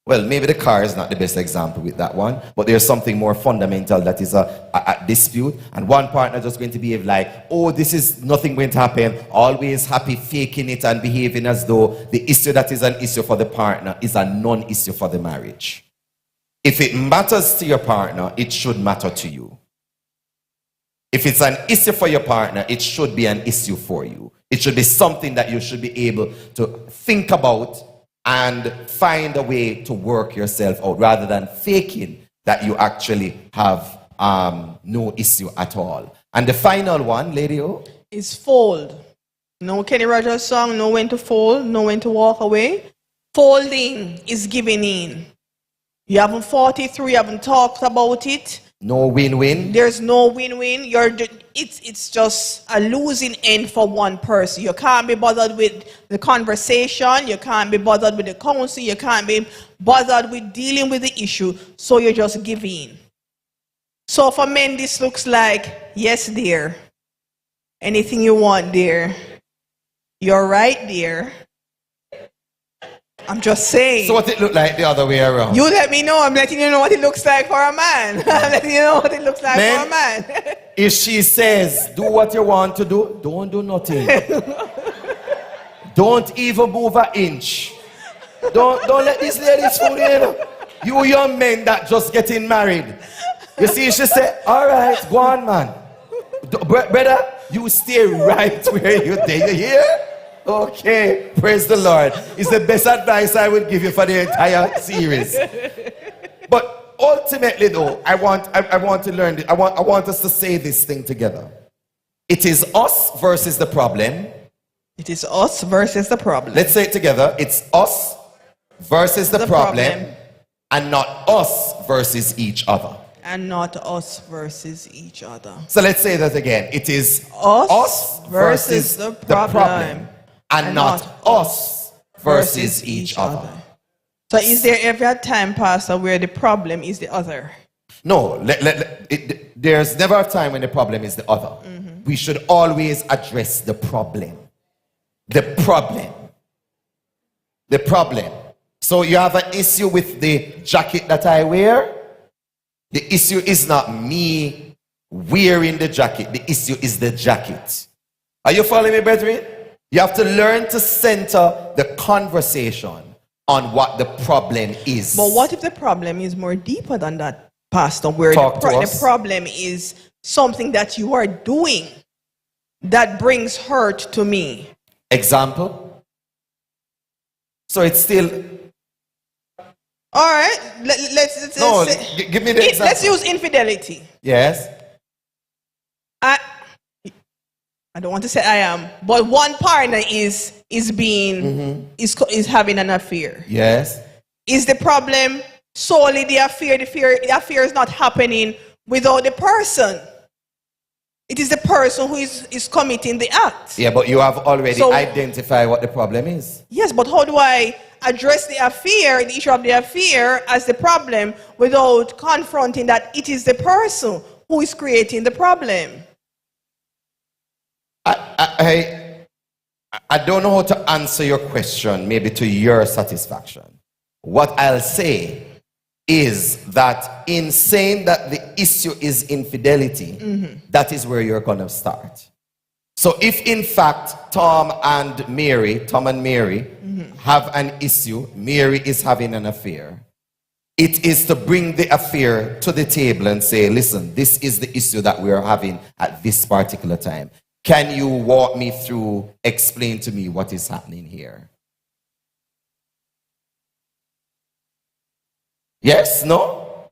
A: Well, maybe the car is not the best example with that one, but there's something more fundamental that is a dispute, and one partner just going to behave like, oh, this is nothing going to happen, always happy, faking it and behaving as though the issue that is an issue for the partner is a non-issue for the marriage. If it matters to your partner, it should matter to you. If it's an issue for your partner, it should be an issue for you. It should be something that you should be able to think about and find a way to work yourself out, rather than faking that you actually have no issue at all. And the final one, Lady O,
B: is fold. No Kenny Rogers song, know when to fold, know when to walk away. Folding is giving in. You haven't fought it through, you haven't talked about it.
A: no win-win.
B: There's no win-win. It's just a losing end for one person. You can't be bothered with the conversation. You can't be bothered with the counsel. You can't be bothered with dealing with the issue. So you just give in. So for men, this looks like, yes, dear. Anything you want, dear. You're right, dear. I'm just saying.
A: So what it look like the other way around?
B: You let me know. I'm letting you know what it looks like for a man. I'm letting you know what it looks like for a man.
A: If she says, do what you want to do, don't do nothing. Don't even move an inch. Don't let these ladies fool you. You young men that just getting married. You see, she said, all right, go on, man. Brother, you stay right where you're there. You hear? Okay, praise the Lord. It's the best advice I would give you for the entire series. But ultimately, though, I want to learn this. I want us to say this thing together. It is us versus the problem.
B: It is us versus the problem.
A: Let's say it together. It's us versus the problem, and not us versus each other.
B: And not us versus each other.
A: So let's say that again. It is
B: us versus the problem.
A: And not us versus each other.
B: So is there ever a time, Pastor, where the problem is the other?
A: No, there's never a time when the problem is the other. Mm-hmm. We should always address the problem. The problem. The problem. So you have an issue with the jacket that I wear. The issue is not me wearing the jacket. The issue is the jacket. Are you following me, brethren? You have to learn to center the conversation on what the problem is.
B: But what if the problem is more deeper than that, Pastor? Where the problem is something that you are doing that brings hurt to me.
A: Example? So it's still...
B: All right, let's
A: give me the example.
B: Let's use infidelity.
A: Yes.
B: I don't want to say I am, but one partner is having an affair.
A: Yes.
B: Is the problem solely the affair? The affair is not happening without the person. It is the person who is committing the act.
A: Yeah, but you have already identified what the problem is.
B: Yes, but how do I address the affair, the issue of the affair as the problem without confronting that it is the person who is creating the problem?
A: I don't know how to answer your question, maybe to your satisfaction. What I'll say is that in saying that the issue is infidelity, that is where you're going to start. So if in fact Tom and Mary have an issue, Mary is having an affair, it is to bring the affair to the table and say, listen, this is the issue that we are having at this particular time. Can you walk me through, explain to me what is happening here? Yes? No?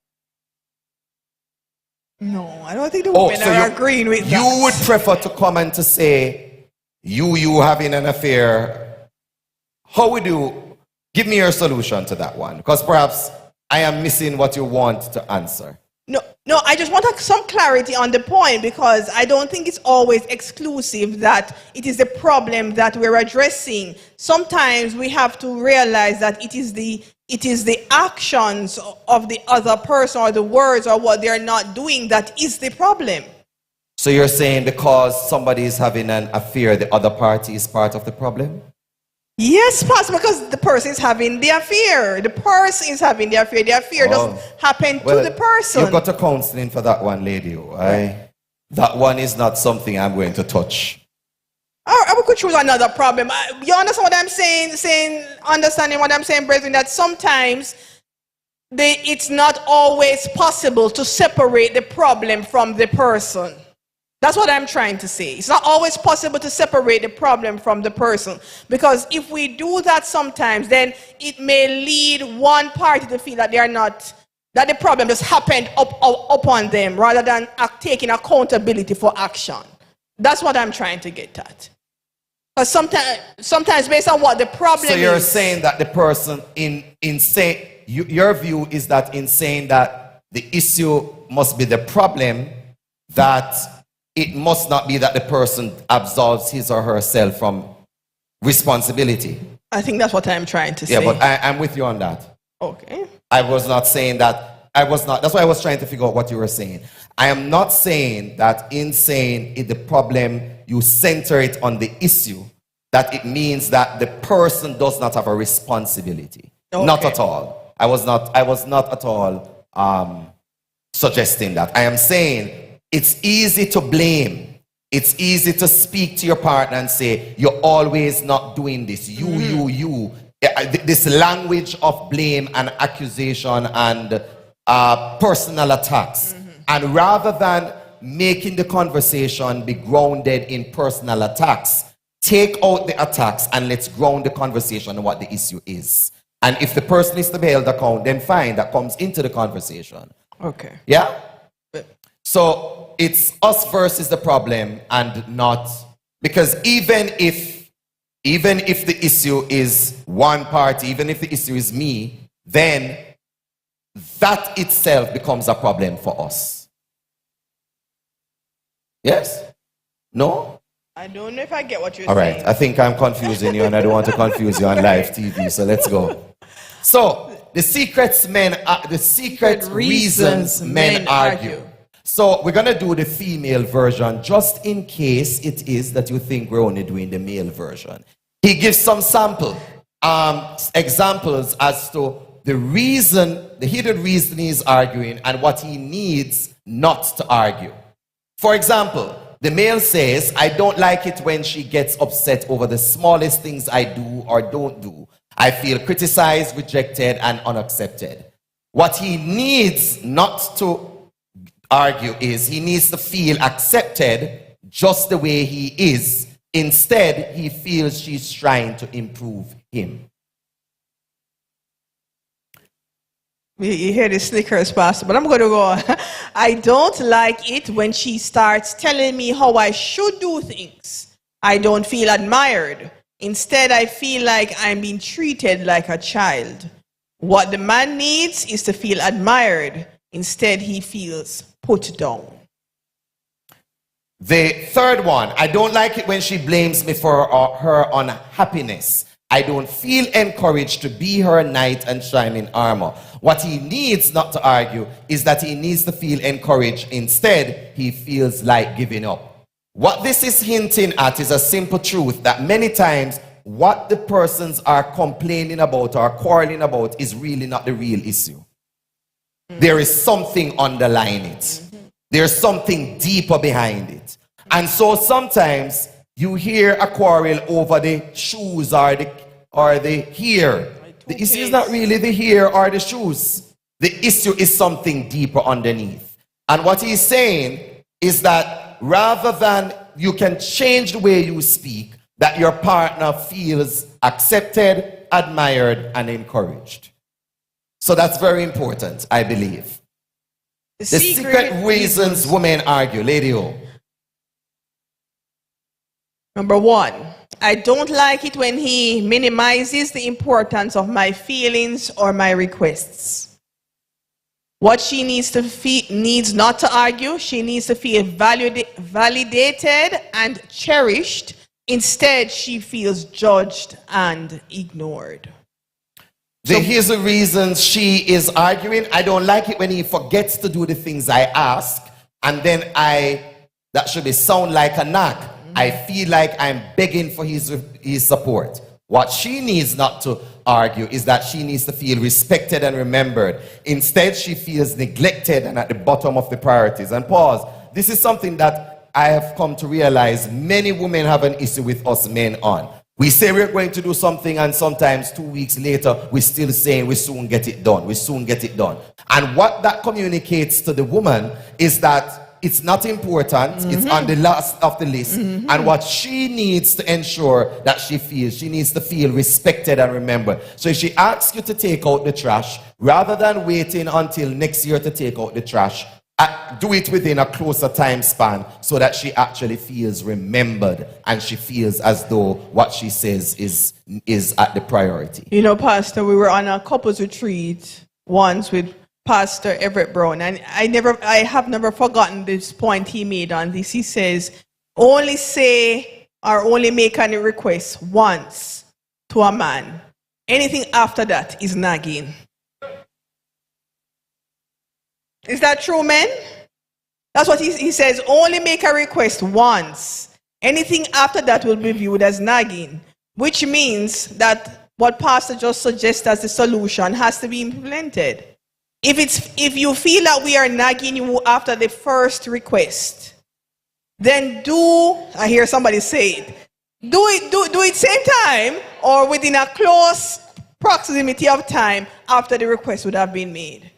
B: No. don't think the women are agreeing with that.
A: You would prefer to come and to say, you having an affair. How would you, give me your solution to that one? Because perhaps I am missing what you want to answer.
B: No, I just want some clarity on the point, because I don't think it's always exclusive that it is the problem that we're addressing. Sometimes we have to realize that it is the actions of the other person, or the words, or what they're not doing, that is the problem.
A: So you're saying because somebody is having an affair, the other party is part of the problem?
B: Yes, Pastor, because the person is having the affair. The person is having the affair. The affair doesn't happen to the person.
A: You've got to counseling for that one, lady. That one is not something I'm going to touch.
B: I could choose another problem. You understand what I'm saying? Understanding what I'm saying, brethren, that sometimes it's not always possible to separate the problem from the person. That's what I'm trying to say. It's not always possible to separate the problem from the person. Because if we do that sometimes, then it may lead one party to feel that that the problem just happened upon them, rather than taking accountability for action. That's what I'm trying to get at. Because sometimes based on what the problem is.
A: So you're saying that the person your view is that in saying that the issue must be the problem, that it must not be that the person absolves his or herself from responsibility.
B: I think that's what I'm trying to say.
A: Yeah, but I'm with you on that.
B: Okay.
A: I was not saying that. That's why I was trying to figure out what you were saying. I am not saying that in saying the problem, you center it on the issue, that it means that the person does not have a responsibility. Okay. Not at all. I was not at all suggesting that. I am saying it's easy to blame. It's easy to speak to your partner and say, you're always not doing this. You. This language of blame and accusation and personal attacks. And rather than making the conversation be grounded in personal attacks, take out the attacks and let's ground the conversation on what the issue is. And if the person is to be held account, then fine, that comes into the conversation.
B: Okay.
A: Yeah? So it's us versus the problem, and not, because even if the issue is one party, even if the issue is me, then that itself becomes a problem for us. Yes? No?
B: I don't know if I get what you're
A: saying. All right,
B: saying.
A: I think I'm confusing you, and I don't want to confuse you on live TV, so let's go. So, the secret reasons men argue. So we're going to do the female version just in case it is that you think we're only doing the male version. He gives some examples as to the hidden reason he's arguing and what he needs not to argue. For example, the male says, I don't like it when she gets upset over the smallest things I do or don't do. I feel criticized, rejected, and unaccepted. What he needs not to argue is he needs to feel accepted just the way he is. Instead, he feels she's trying to improve him.
B: You hear the snickers, Pastor, but I'm going to go. I don't like it when she starts telling me how I should do things. I don't feel admired. Instead, I feel like I'm being treated like a child. What the man needs is to feel admired. Instead, he feels put down.
A: The third one, I don't like it when she blames me for her unhappiness. I don't feel encouraged to be her knight and shining armor. What he needs not to argue is that he needs to feel encouraged. Instead, he feels like giving up. What this is hinting at is a simple truth that many times what the persons are complaining about or quarreling about is really not the real issue. There is something underlying it. There's something deeper behind it. And so sometimes you hear a quarrel over the shoes or the hair. The issue is not really the hair or the shoes. The issue is something deeper underneath. And what he's saying is that rather than you can change the way you speak, that your partner feels accepted, admired, and encouraged. So that's very important, I believe. The secret reasons women argue. Lady O.
B: Number one, I don't like it when he minimizes the importance of my feelings or my requests. What she needs to feel, needs not to argue, she needs to feel validated and cherished. Instead, she feels judged and ignored.
A: Here's the reasons she is arguing. I don't like it when he forgets to do the things I ask, and then that should be sound like a knock. I feel like I'm begging for his support. What she needs not to argue is that she needs to feel respected and remembered. Instead, she feels neglected and at the bottom of the priorities. And pause. This is something that I have come to realize many women have an issue with us men on. We say we're going to do something, and sometimes 2 weeks later, we're still saying we soon get it done. We soon get it done. And what that communicates to the woman is that it's not important. It's on the last of the list. And what she needs to ensure that she needs to feel respected and remembered. So if she asks you to take out the trash, rather than waiting until next year to take out the trash, do it within a closer time span so that she actually feels remembered and she feels as though what she says is at the priority.
B: You know, Pastor, we were on a couples retreat once with Pastor Everett Brown, and I have never forgotten this point he made on this. He says, only say or only make any request once to a man. Anything after that is nagging. Is that true, men? That's what he says. Only make a request once. Anything after that will be viewed as nagging, which means that what Pastor just suggests as the solution has to be implemented. If you feel that we are nagging you after the first request, then I hear somebody say it, do it same time or within a close proximity of time after the request would have been made.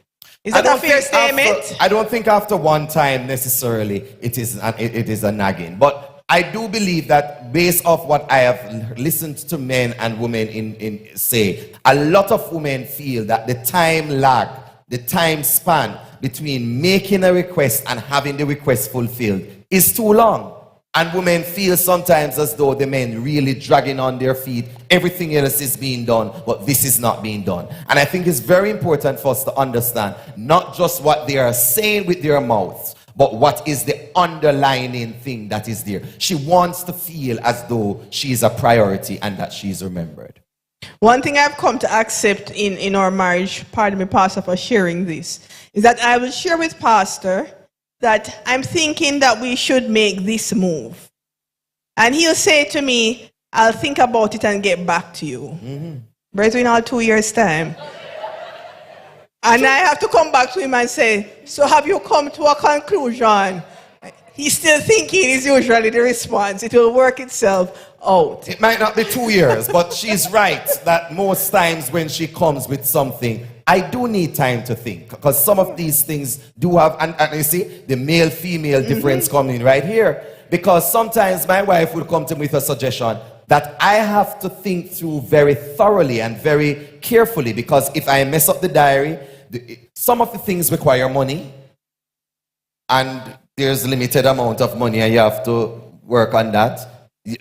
B: Is that a fair statement?
A: I don't think after one time necessarily it is a nagging. But I do believe that based off what I have listened to men and women say, a lot of women feel that the time lag, the time span between making a request and having the request fulfilled is too long. And women feel sometimes as though the men really dragging on their feet. Everything else is being done, but this is not being done. And I think it's very important for us to understand not just what they are saying with their mouths, but what is the underlying thing that is there. She wants to feel as though she is a priority and that she is remembered.
B: One thing I've come to accept in our marriage, pardon me, Pastor, for sharing this, is that I will share with Pastor that I'm thinking that we should make this move. And he'll say to me, I'll think about it and get back to you. But in all 2 years' time. And I have to come back to him and say, so have you come to a conclusion? He's still thinking is usually the response. It will work itself out.
A: It might not be 2 years, but she's right that most times when she comes with something, I do need time to think, because some of these things do have, and you see, the male-female difference coming right here. Because sometimes my wife will come to me with a suggestion that I have to think through very thoroughly and very carefully, because if I mess up the diary, some of the things require money, and there's a limited amount of money and you have to work on that.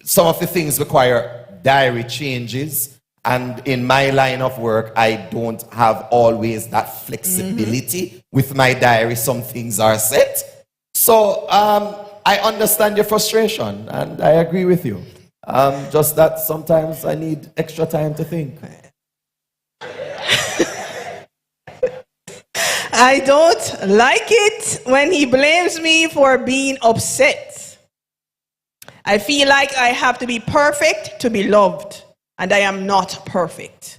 A: Some of the things require diary changes. And in my line of work, I don't have always that flexibility with my diary. Some things are set. So I understand your frustration and I agree with you. Just that sometimes I need extra time to think.
B: I don't like it when he blames me for being upset. I feel like I have to be perfect to be loved. And I am not perfect.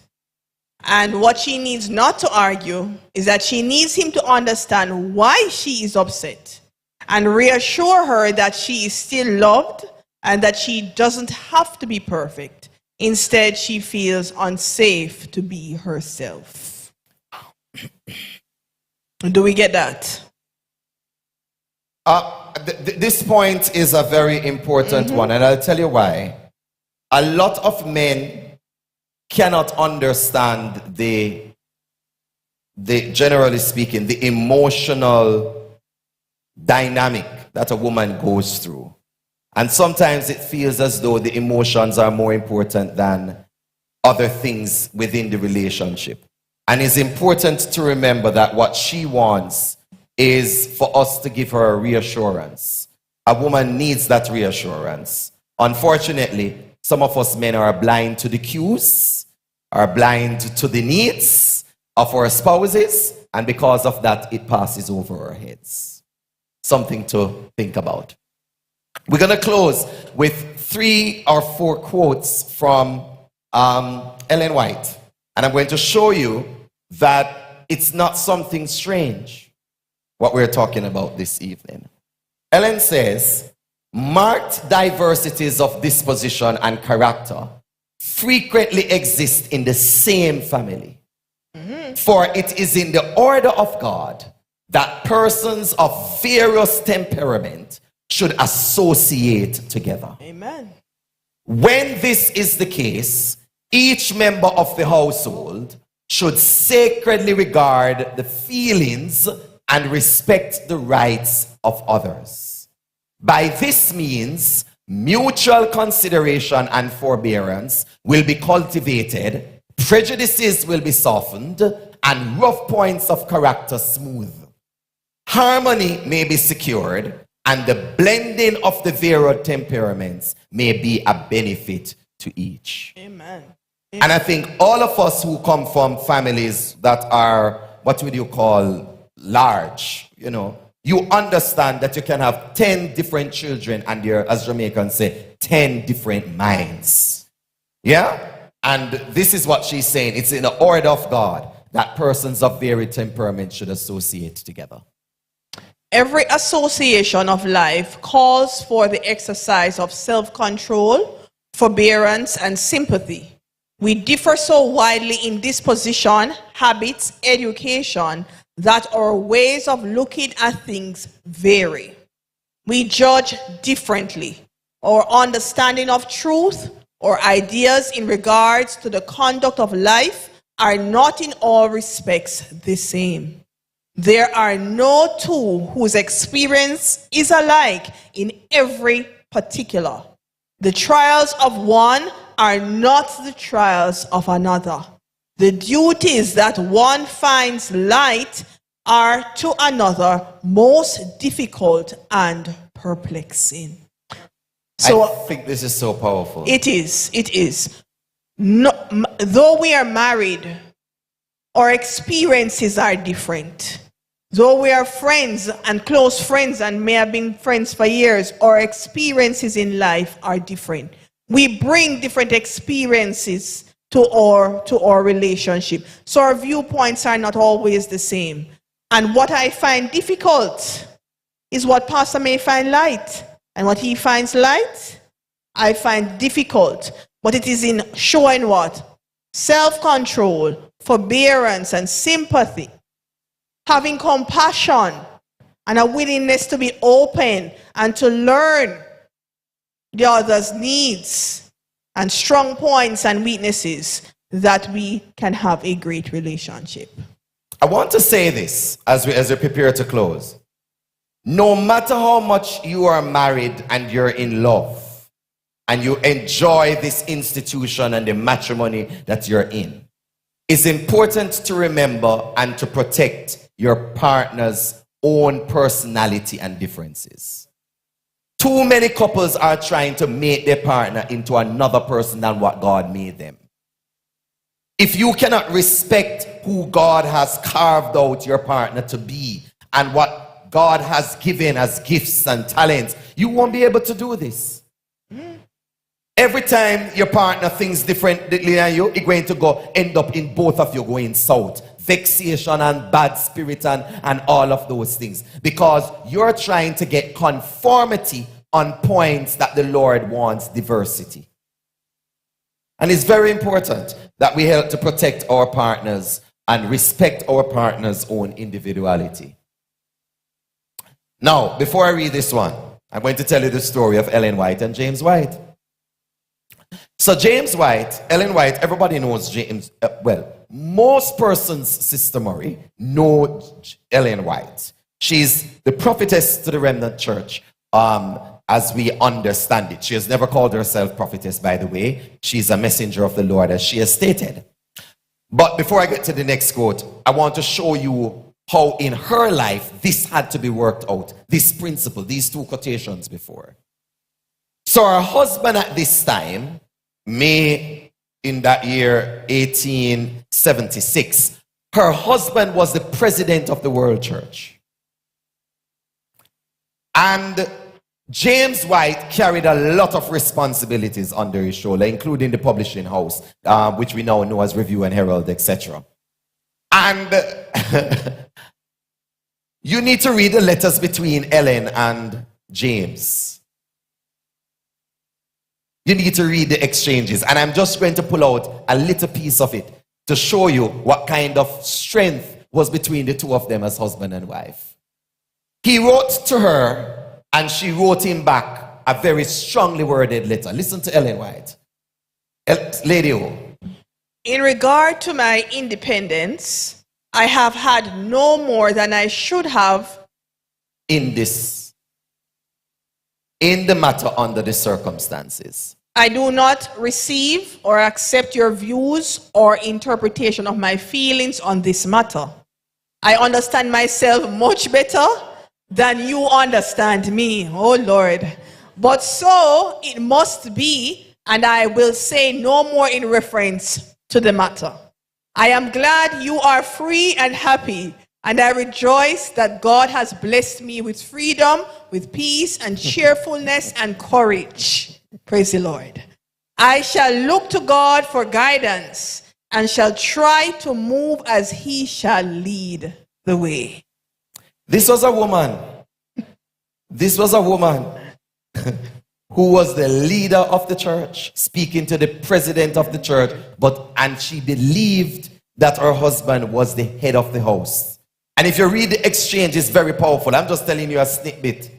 B: And what she needs not to argue is that she needs him to understand why she is upset and reassure her that she is still loved and that she doesn't have to be perfect. Instead, she feels unsafe to be herself. Do we get that?
A: This point is a very important one, and I'll tell you why. A lot of men cannot understand the generally speaking, the emotional dynamic that a woman goes through. And sometimes it feels as though the emotions are more important than other things within the relationship. And it's important to remember that what she wants is for us to give her a reassurance. A woman needs that reassurance. Unfortunately, some of us men are blind to the cues, are blind to the needs of our spouses, and because of that, it passes over our heads. Something to think about. We're going to close with 3 or 4 quotes from Ellen White. And I'm going to show you that it's not something strange, what we're talking about this evening. Ellen says, marked diversities of disposition and character frequently exist in the same family. For it is in the order of God that persons of various temperament should associate together.
B: Amen.
A: When this is the case, each member of the household should sacredly regard the feelings and respect the rights of others. By this means, mutual consideration and forbearance will be cultivated, prejudices will be softened, and rough points of character smoothed. Harmony may be secured, and the blending of the varied temperaments may be a benefit to each.
B: Amen.
A: And I think all of us who come from families that are, what would you call, large, you understand that you can have 10 different children and you're, as Jamaicans say, 10 different minds. Yeah? And this is what she's saying. It's in the order of God that persons of varied temperament should associate together.
B: Every association of life calls for the exercise of self-control, forbearance, and sympathy. We differ so widely in disposition, habits, education, that our ways of looking at things vary. We judge differently. Our understanding of truth or ideas in regards to the conduct of life are not in all respects the same. There are no two whose experience is alike in every particular. The trials of one are not the trials of another. The duties that one finds light are to another most difficult and perplexing. So
A: I think this is so powerful.
B: it is. No, though we are married, our experiences are different. Though we are friends and close friends and may have been friends for years, our experiences in life are different. We bring different experiences to our relationship. So our viewpoints are not always the same. And what I find difficult is what Pastor may find light. And what he finds light, I find difficult. But it is in showing what? Self-control, forbearance, and sympathy. Having compassion and a willingness to be open and to learn the other's needs and strong points and weaknesses, that we can have a great relationship.
A: I want to say this as we prepare to close. No matter how much you are married and you're in love and you enjoy this institution and the matrimony that you're in, it's important to remember and to protect your partner's own personality and differences. Too many couples are trying to make their partner into another person than what God made them. If you cannot respect who God has carved out your partner to be and what God has given as gifts and talents, you won't be able to do this. Every time your partner thinks differently than you, it's going to end up in both of you going south. Vexation and bad spirit and all of those things. Because you're trying to get conformity on points that the Lord wants diversity. And it's very important that we help to protect our partners and respect our partner's own individuality. Now, before I read this one, I'm going to tell you the story of Ellen White and James White. So James White, Ellen White, everybody knows James, most persons, Sister Murray, know Ellen White. She's the prophetess to the remnant church, as we understand it. She has never called herself prophetess, by the way. She's a messenger of the Lord, as she has stated. But before I get to the next quote, I want to show you how in her life this had to be worked out. This principle, these two quotations before. So her husband at this time, in that year 1876, her husband was the president of the World Church. And James White carried a lot of responsibilities under his shoulder, including the publishing house, which we now know as Review and Herald, etc. And you need to read the letters between Ellen and James. You need to read the exchanges. And I'm just going to pull out a little piece of it to show you what kind of strength was between the two of them as husband and wife. He wrote to her, and she wrote him back a very strongly worded letter. Listen to Ellen White. Lady O.
B: In regard to my independence, I have had no more than I should have
A: in the matter under the circumstances.
B: I do not receive or accept your views or interpretation of my feelings on this matter. I understand myself much better than you understand me, oh Lord. But so it must be, and I will say no more in reference to the matter. I am glad you are free and happy, and I rejoice that God has blessed me with freedom, with peace and cheerfulness and courage. Praise the Lord. I shall look to God for guidance and shall try to move as he shall lead the way.
A: This was a woman who was the leader of the church, speaking to the president of the church, and she believed that her husband was the head of the house. And if you read the exchange, it's very powerful. I'm just telling you a snippet.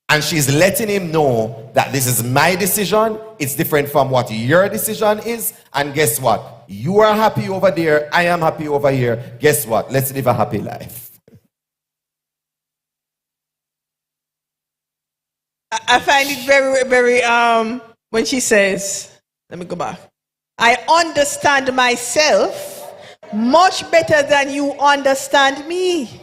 A: And she's letting him know that this is my decision. It's different from what your decision is. And guess what? You are happy over there. I am happy over here. Guess what? Let's live a happy life.
B: I find it very, very, when she says, let me go back. I understand myself much better than you understand me.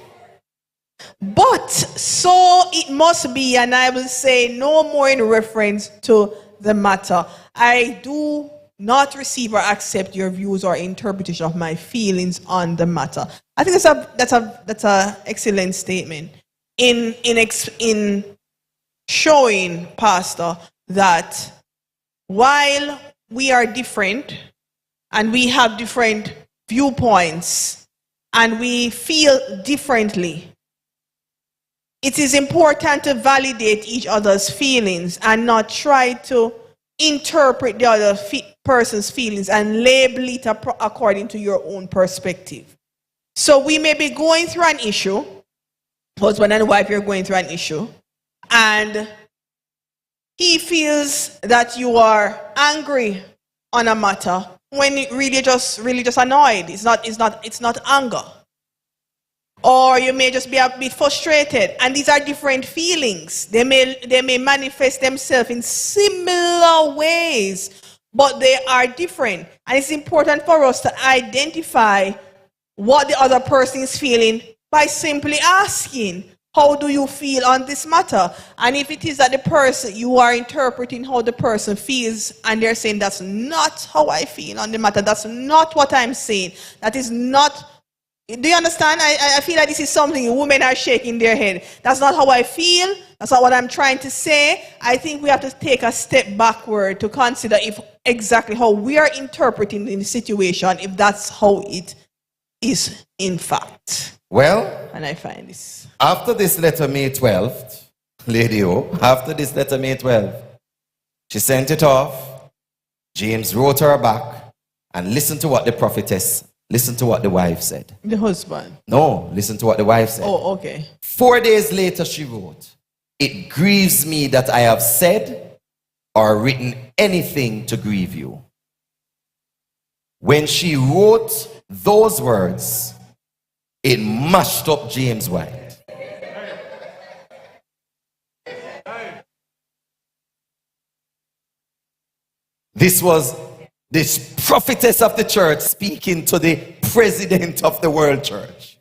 B: But so it must be, and I will say no more in reference to the matter. I do not receive or accept your views or interpretation of my feelings on the matter. I think that's a excellent statement in showing, Pastor, that while we are different and we have different viewpoints and we feel differently, it is important to validate each other's feelings and not try to interpret the other person's feelings and label it according to your own perspective. So we may be going through an issue, husband and wife, you're going through an issue, and he feels that you are angry on a matter when it really just annoyed. It's not anger. Or you may just be a bit frustrated. And these are different feelings. They may manifest themselves in similar ways, but they are different. And it's important for us to identify what the other person is feeling by simply asking, how do you feel on this matter? And if it is that the person, you are interpreting how the person feels, and they're saying, that's not how I feel on the matter, that's not what I'm saying, that is not, do you understand? I feel like this is something women are shaking their head. That's not how I feel, that's not what I'm trying to say. I think we have to take a step backward to consider if exactly how we are interpreting the situation, if that's how it is in fact.
A: Well,
B: and I find this.
A: After this letter, May 12th, Lady O, after this letter, May 12th, she sent it off. James wrote her back, and listen to what the prophetess, listen to what the wife said.
B: The husband?
A: No, listen to what the wife said.
B: Oh, okay.
A: 4 days later, she wrote, it grieves me that I have said or written anything to grieve you. when she wrote those words, it mashed up James White. This was this prophetess of the church speaking to the president of the world church.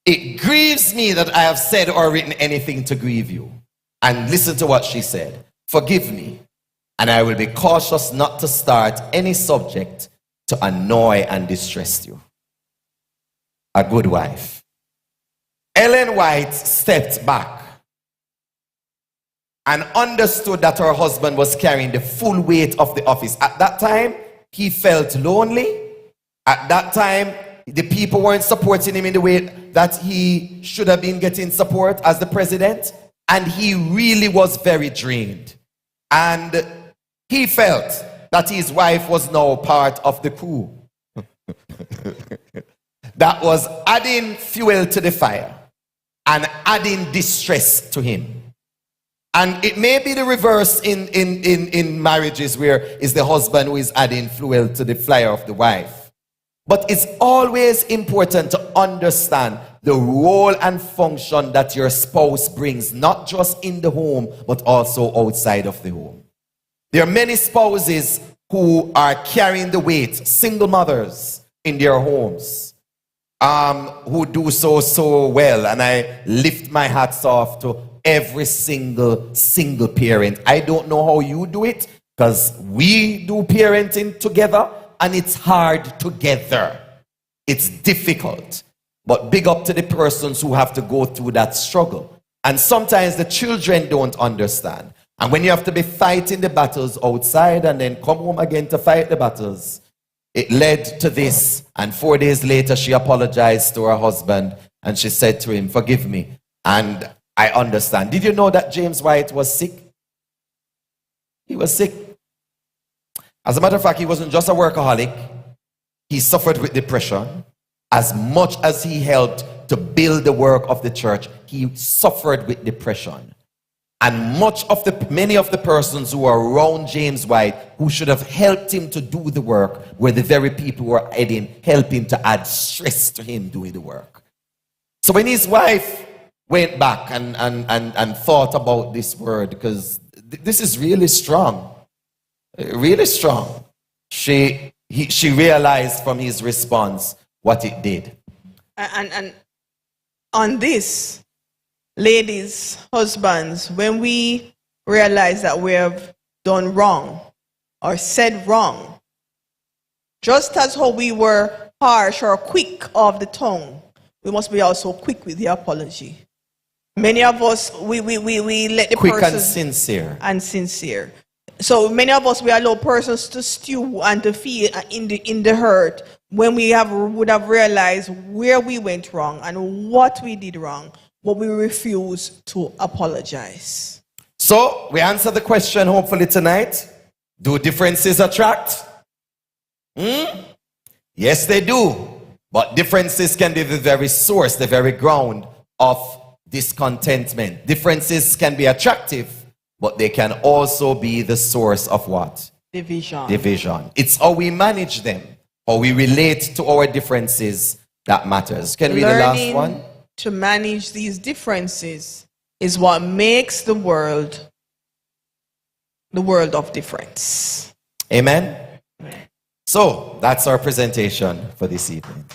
A: It grieves me that I have said or written anything to grieve you. And listen to what she said. Forgive me, and I will be cautious not to start any subject to annoy and distress you. A good wife. Ellen White stepped back and understood that her husband was carrying the full weight of the office. At that time, he felt lonely. At that time, the people weren't supporting him in the way that he should have been getting support as the president. And he really was very drained. And he felt that his wife was now part of the crew. That was adding fuel to the fire and adding distress to him. And it may be the reverse in marriages where it's the husband who is adding fuel to the fire of the wife. But it's always important to understand the role and function that your spouse brings, not just in the home, but also outside of the home. There are many spouses who are carrying the weight, single mothers in their homes, who do so well. And I lift my hats off to every single parent. I don't know how you do it, because we do parenting together, and it's hard together. It's difficult. But big up to the persons who have to go through that struggle. And sometimes the children don't understand. And when you have to be fighting the battles outside and then come home again to fight the battles, it led to this. And 4 days later, she apologized to her husband and she said to him, forgive me. And I understand. Did you know that James White was sick? He was sick. As a matter of fact, he wasn't just a workaholic. He suffered with depression. As much as he helped to build the work of the church, he suffered with depression. And many of the persons who were around James White, who should have helped him to do the work, were the very people who were helping to add stress to him doing the work. So when his wife went back and thought about this word, because this is really strong, really strong, she realized from his response what it did.
B: And on this, ladies, husbands, when we realize that we have done wrong or said wrong, just as how we were harsh or quick of the tongue, we must be also quick with the apology. Many of us, we let the
A: quick
B: person...
A: and sincere.
B: And sincere. So many of us, we allow persons to stew and to feel in the hurt when we would have realized where we went wrong and what we did wrong, but we refuse to apologize.
A: So we answer the question hopefully tonight. Do differences attract? Yes, they do. But differences can be the very source, the very ground of discontentment. Differences can be attractive, but they can also be the source of what?
B: Division.
A: Division. It's how we manage them, how we relate to our differences that matters. Can we read the last one?
B: To manage these differences is what makes the world of difference.
A: Amen? Amen. So that's our presentation for this evening.